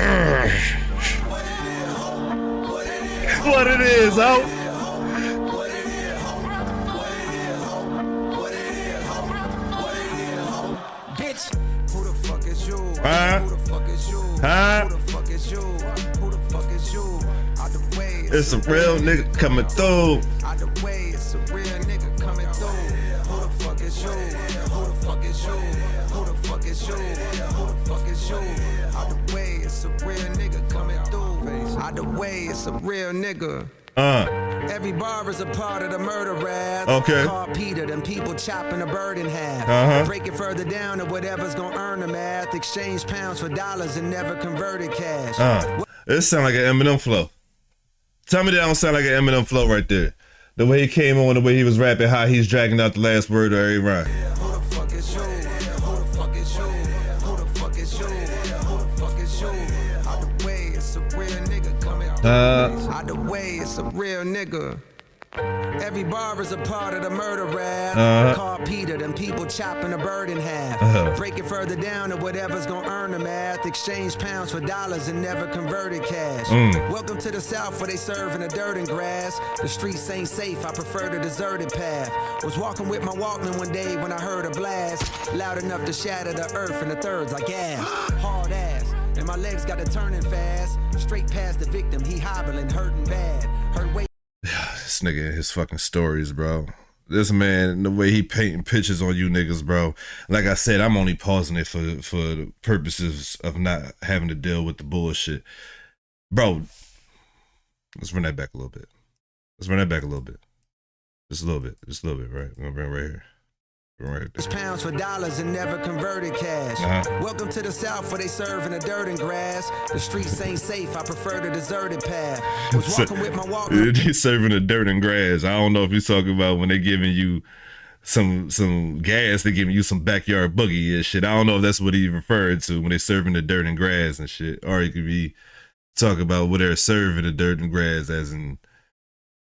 What it is, ho? Bitch, who the fuck is you? Who the fuck is you? Who the fuck is you? Who the fuck is you? Out the way, It's a real nigga coming through. out the way, it's a real nigga coming through. Who the fuck is you? Who the fuck is you? Who the fuck is you? Who the fuck is you? Out the way, it's a real nigga coming through. Out the way, it's a real nigga. Every bar is a part of the murder rap. Okay. Call Peter, them people chopping a bird in half. Break it further down to whatever's gonna earn the math. Exchange pounds for dollars and never converted cash. It sound like an Eminem flow. Tell me that don't sound like an Eminem flow right there. The way he came on, the way he was rapping, how he's dragging out the last word of every rhyme. Who the fuck is you? Who the fuck is you? Who the fuck is you? Who the fuck is you? Out the way, it's a real nigga coming through. Out the way, it's a real nigga. Every bar is a part of the murder rap. Call Peter, them people chopping a bird in half. Break it further down to whatever's gonna earn the math. Exchange pounds for dollars and never converted cash. Welcome to the South where they serving the dirt and grass. The streets ain't safe, I prefer the deserted path. Was walking with my Walkman one day when I heard a blast. Loud enough to shatter the earth in the thirds like gas. Hard ass, and my legs got to turning fast. Straight past the victim, he hobbling, hurting bad. Hurt way. This nigga and his fucking stories, bro. This man, the way he painting pictures on you niggas, bro. Like I said, I'm only pausing it for the purposes of not having to deal with the bullshit. Bro, let's run that back a little bit. Just a little bit. Just a little bit, right? I'm gonna bring it right here. Right. Pounds for dollars and never converted cash. Welcome to the South where they serving the dirt and grass. The streets ain't safe, I prefer the deserted path. Was walking with my Walkman. They serving the dirt and grass. I don't know if he's talking about when they giving you some gas, they giving you some backyard boogie and shit. I don't know if that's what he referred to when they serving the dirt and grass and shit. Or he could be talking about what they're serving the dirt and grass as in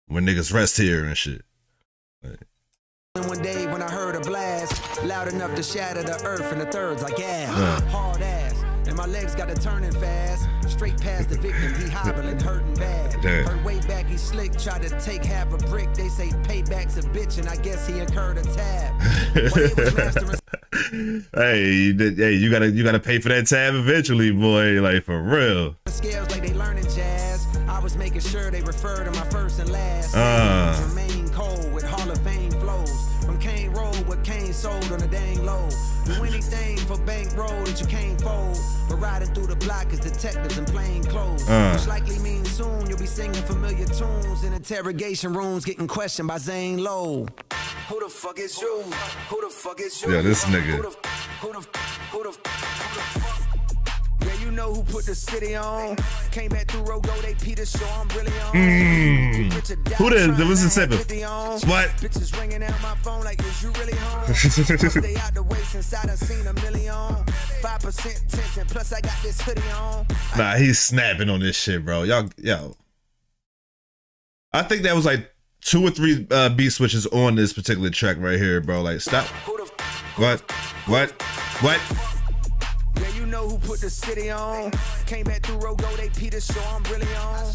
when niggas rest here and shit. One day when I heard a blast, loud enough to shatter the earth in the thirds like gas. Hard ass, and my legs got to turning fast. Straight past the victim, he hobbling, hurting bad. Heard way back, he slick, tried to take half a brick. They say payback's a bitch, and I guess he incurred a tab. Hey, you gotta pay for that tab eventually, boy. Like for real. Scales like they learning jazz. I was making sure they refer to my first and last. Remain cold with Hall of Fame flows. From Kane Road, what Kane sold on a dang low. Do anything for bankroll that you can't fold. But riding through the block is detectives in plain clothes. Which likely means soon you'll be singing familiar tunes in interrogation rooms, getting questioned by Zane Lowe. Who the fuck is you? Who the fuck is you? Yeah, this nigga. Who the fuck? Yeah, you you know who put the city on. Came back through Rogo, they Peter show I'm really on. Who the was the seven? What? Bitches ringing out my phone like, is you really home? Stay out the way since I done seen a million. 5% tension, plus I got this hoodie on. Nah, he's snapping on this shit, bro. Yo. I think that was like 2 or 3 beat switches on this particular track right here, bro. Like, stop. What? Yeah, you know who put the city on. Came back through Rogo, they Peter show I'm really on.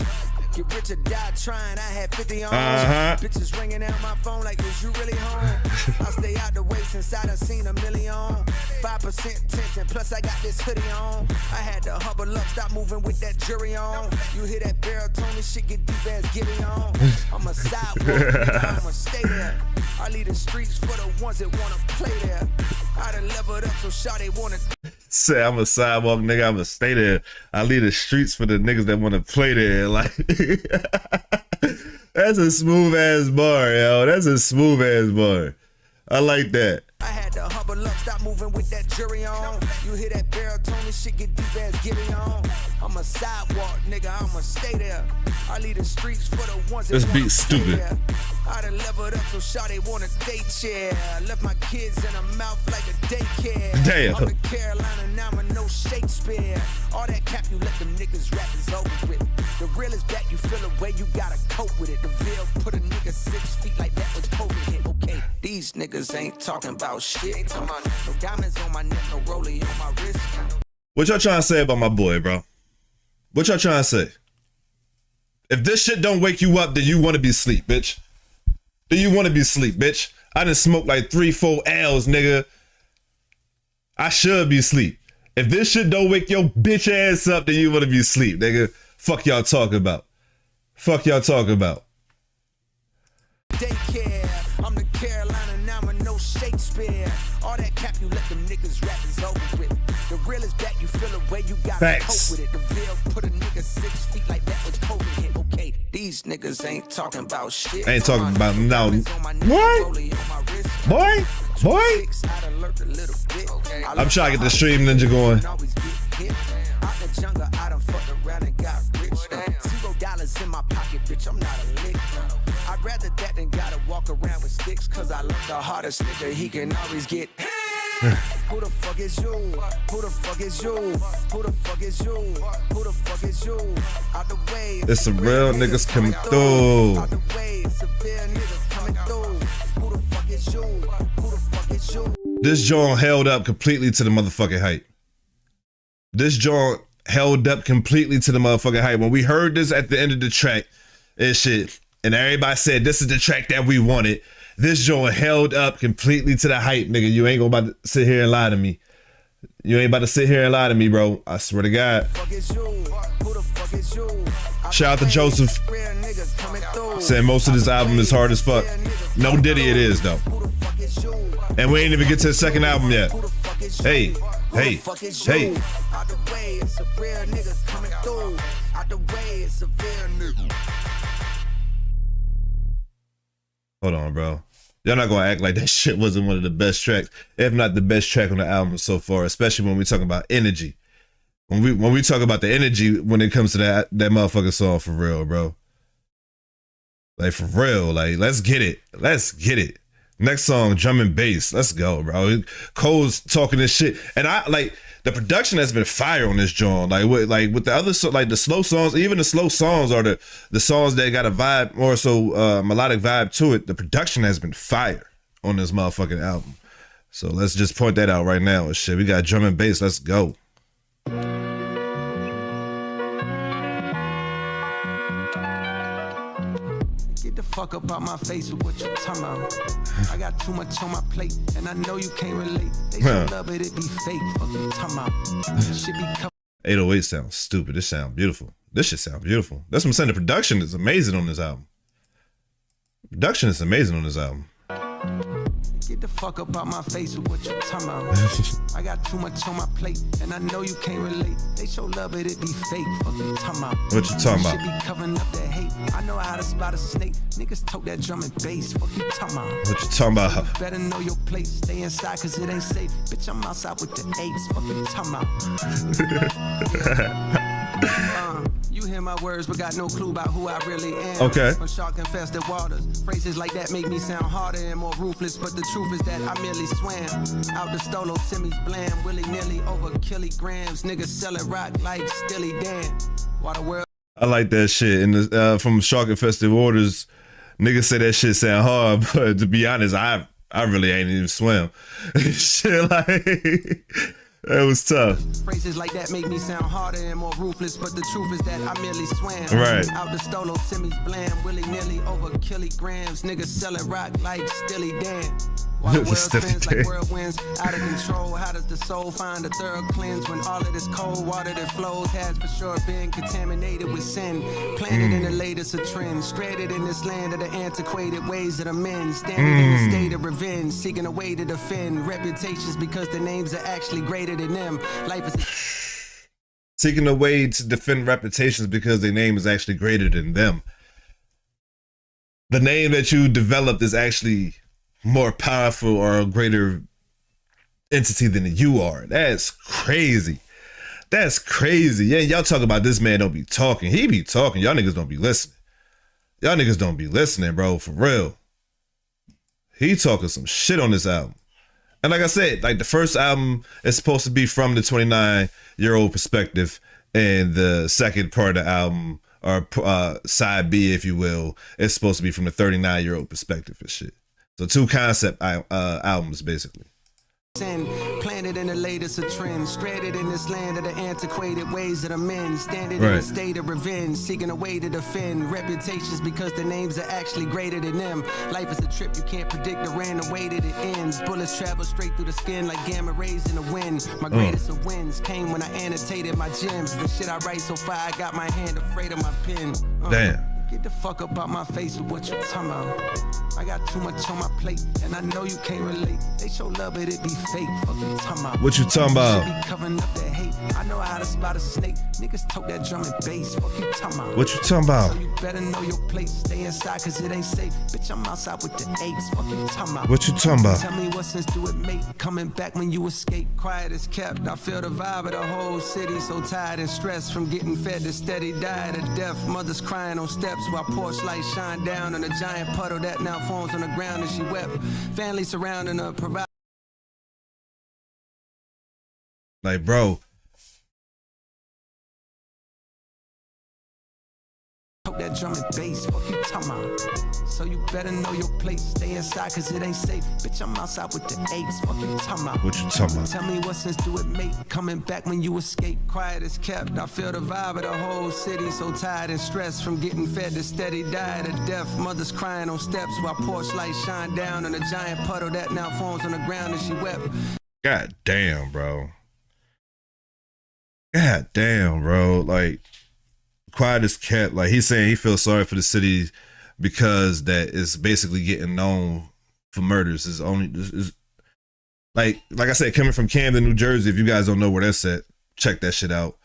Get rich or die trying, I had 50 on. Bitches ringing out my phone like, is you really home? I stay out the way since I done seen a million. 5% tension, plus I got this hoodie on. I had to hubble up, stop moving with that jury on. You hear that baritone, this shit get deep as Gibby on. I'm a sidewalk, nigga, I'ma stay there. I leave the streets for the ones that wanna play there. I done leveled up so shot they wanna say I'm a sidewalk nigga, I'ma stay there. I leave the streets for the niggas that wanna play there. Like that's a smooth ass bar, yo. That's a smooth ass bar. I like that. I had to hubble up, stop moving with that jury on. You hear that baritone, this shit get deep as Gibby on. I'm a sidewalk, nigga, I'ma stay there. I leave the streets for the ones that this beat's stupid. I done leveled up so shot they want a date chair. Left my kids in a mouth like a daycare. Damn. I'm in Carolina now, I'm no Shakespeare. All that cap you let them niggas rap is over with. The real is back, you feel a way, you gotta cope with it. The veil put a nigga 6 feet like that was COVID hit. Okay, these niggas ain't talking about shit. No diamonds on my neck, no rollie on my wrist. What y'all trying to say about my boy, bro? What y'all trying to say? If this shit don't wake you up, then you want to be asleep, bitch. Do you want to be asleep, bitch? I done smoked like 3-4 L's, nigga. I should be asleep. If this shit don't wake your bitch ass up, then you want to be asleep, nigga. Fuck y'all talking about. Fuck y'all talking about. Daycare. I'm the Carolina now, I'm no Shakespeare. All that cap you let them niggas rap is over with. The real is back, you feel a way, you gotta cope with it. The veil put a nigga 6 feet like that was COVID hit. Okay, these niggas ain't talking about shit. Ain't talking about no. What? Boy? I'm trying to get the stream ninja going. $0 in my pocket, bitch, I'm not a lick. I'd rather that than gotta walk around with sticks, cause I love the hardest nigga, he can always get. Who the fuck is you? Who the fuck is you? Who the fuck is you? Who the fuck is you? Out the way. It's some real niggas coming through. Out the way, it's a real nigga coming through. Who the fuck is you? Who the fuck is you? This joint held up completely to the motherfucking hype. This joint held up completely to the motherfucking hype. When we heard this at the end of the track, and shit, and everybody said this is the track that we wanted. This joint held up completely to the hype, nigga. You ain't gonna about to sit here and lie to me. You ain't about to sit here and lie to me, bro. I swear to God. Shout out to Joseph. Saying most of this album is hard as fuck. No Diddy it is, though. And we ain't even get to the second album yet. Hey. Hold on, bro. Y'all not gonna act like that shit wasn't one of the best tracks, if not the best track on the album so far, especially when we talk about energy. When we talk about the energy when it comes to that motherfucking song, for real, bro. Like, for real, like, let's get it. Let's get it. Next song, drum and bass. Let's go, bro. Cole's talking this shit. And I like the production has been fire on this joint. Like with the other, like the slow songs, even the slow songs are the songs that got a vibe, more so melodic vibe to it. The production has been fire on this motherfucking album. So let's just point that out right now. Shit, we got drum and bass. Let's go. Get the fuck up out my face with what you talking about. I got too much on my plate, and I know you can't relate. They should love it be fake. Fuck you talking about. Should be 808 sounds stupid. This sounds beautiful. This shit sounds beautiful. That's what I'm saying. The production is amazing on this album. Production is amazing on this album. Get the fuck up out my face with what you talking about. I got too much on my plate, and I know you can't relate. They show love, but it be fake. Fuck you talking about. What you talking Should about? be covering up that hate. I know how to spot a snake. Niggas tote that drum and bass. Fuck you talking about. What you talking about? Better know your place. Stay inside, cause it ain't safe. Bitch, I'm outside with the apes. Fuck you talking about. You hear my words, but got no clue about who I really am. Okay. From shark infested waters. Phrases like that make me sound harder and more ruthless. But the truth is that I merely swam out the stolo, semis blam, willy-nilly over kilograms. Niggas selling rock like Stilly Dan. While the world. I like that shit. And from Shark Infested Waters, niggas say that shit sound hard, but to be honest, I really ain't even swim. Shit like that was tough. Phrases like that make me sound harder and more ruthless, but the truth is that I merely swam Right. out the stolo, semis blam, willy-nilly over kilograms. Niggas selling rock like Stilly Dan. While the world Stilly spins Dan. like whirlwinds, out of control. How does the soul find a thorough cleanse when all of this cold water that flows has for sure been contaminated with sin? Planted in the latest of trends, stranded in this land of the antiquated ways of the men, standing in a state of revenge, seeking a way to defend reputations because the names are actually greater than them. Life is Seeking a way to defend reputations because their name is actually greater than them. The name that you developed is actually more powerful or a greater entity than you are. That's crazy. That's crazy. Yeah, y'all talk about this man don't be talking. He be talking. Y'all niggas don't be listening. Y'all niggas don't be listening, bro, for real. He talking some shit on this album. And like I said, like the first album is supposed to be from the 29-year-old perspective, and the second part of the album, or side B, if you will, is supposed to be from the 39-year-old perspective and shit. So two concept albums, basically. sin, planted in the latest of trends, stranded in this land of the antiquated ways of the men, standing in a Right. state of revenge, seeking a way to defend reputations because the names are actually greater than them. Life is a trip you can't predict the random way that it ends. Bullets travel straight through the skin like gamma rays in the wind. My greatest of wins came when I annotated my gems. The shit I write so far, I got my hand afraid of my pen. Damn. Get the fuck up out my face with what you talking about. I got too much on my plate, and I know you can't relate. They show love, but it be fake. Fuck you talking about. What you talking about? Should be covering up that hate. I know how to spot a snake. Niggas tote that drum and bass. Fuck you talking about. What you talking about? So you better know your place. Stay inside, cause it ain't safe. Bitch, I'm outside with the apes. Fuck you talking about. What you talking about? Tell me what sense do it make? Coming back when you escape. Quiet as kept. I feel the vibe of the whole city. So tired and stressed from getting fed to steady diet of death. Mothers crying on steps while porch lights shine down on a giant puddle that now forms on the ground and she wept. Family surrounding her, provide. Like, bro, Tote that drum and bass, fuck you talking about. So you better know your place. Stay inside, cause it ain't safe. Bitch, I'm outside with the apes, fuck you talking about. what you talking about? Tell me what sense do it make? Coming back when you escape. Quiet as kept. I feel the vibe of the whole city. So tired and stressed from getting fed to steady diet of death. Mothers crying on steps while porch lights shine down on a giant puddle that now forms on the ground and she wept. God damn, bro. God damn, bro. Like, quiet as kept. Like, he's saying he feels sorry for the city because that is basically getting known for murders. Is only is like I said, coming from Camden, New Jersey. If you guys don't know where that's at, check that shit out.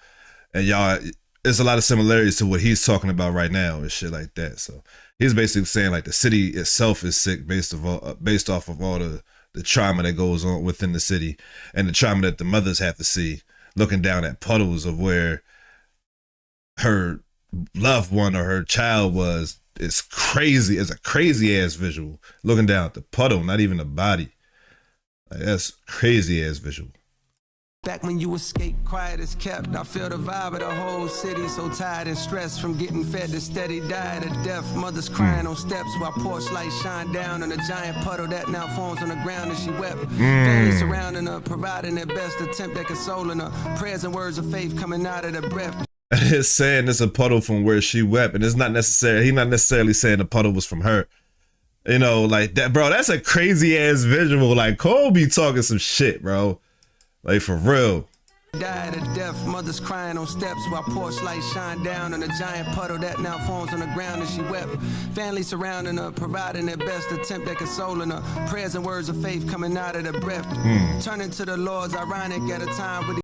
And y'all, there's a lot of similarities to what he's talking about right now and shit like that. So he's basically saying like the city itself is sick based off of all the trauma that goes on within the city and the trauma that the mothers have to see looking down at puddles of where her loved one or her child was. It's crazy. It's a crazy ass visual. Looking down at the puddle, not even the body. Like, that's crazy ass visual. Back when you escape, quiet as kept. I feel the vibe of the whole city. So tired and stressed from getting fed to steady diet of death. Mothers crying on steps while porch lights shine down on a giant puddle that now forms on the ground and she wept. Family surrounding her, providing their best attempt at consoling her. Prayers and words of faith coming out of the breath. It's saying it's a puddle from where she wept, and it's not necessarily. He's not necessarily saying the puddle was from her. You know, like that, bro. That's a crazy ass visual. Like Cole be talking some shit, bro. Like for real. Died of death, mothers crying on steps while porch lights shine down on a giant puddle that now forms on the ground, and she wept. Family surrounding her, providing their best attempt at consoling her. Prayers and words of faith coming out of the breath. Turning to the Lord's ironic at a time with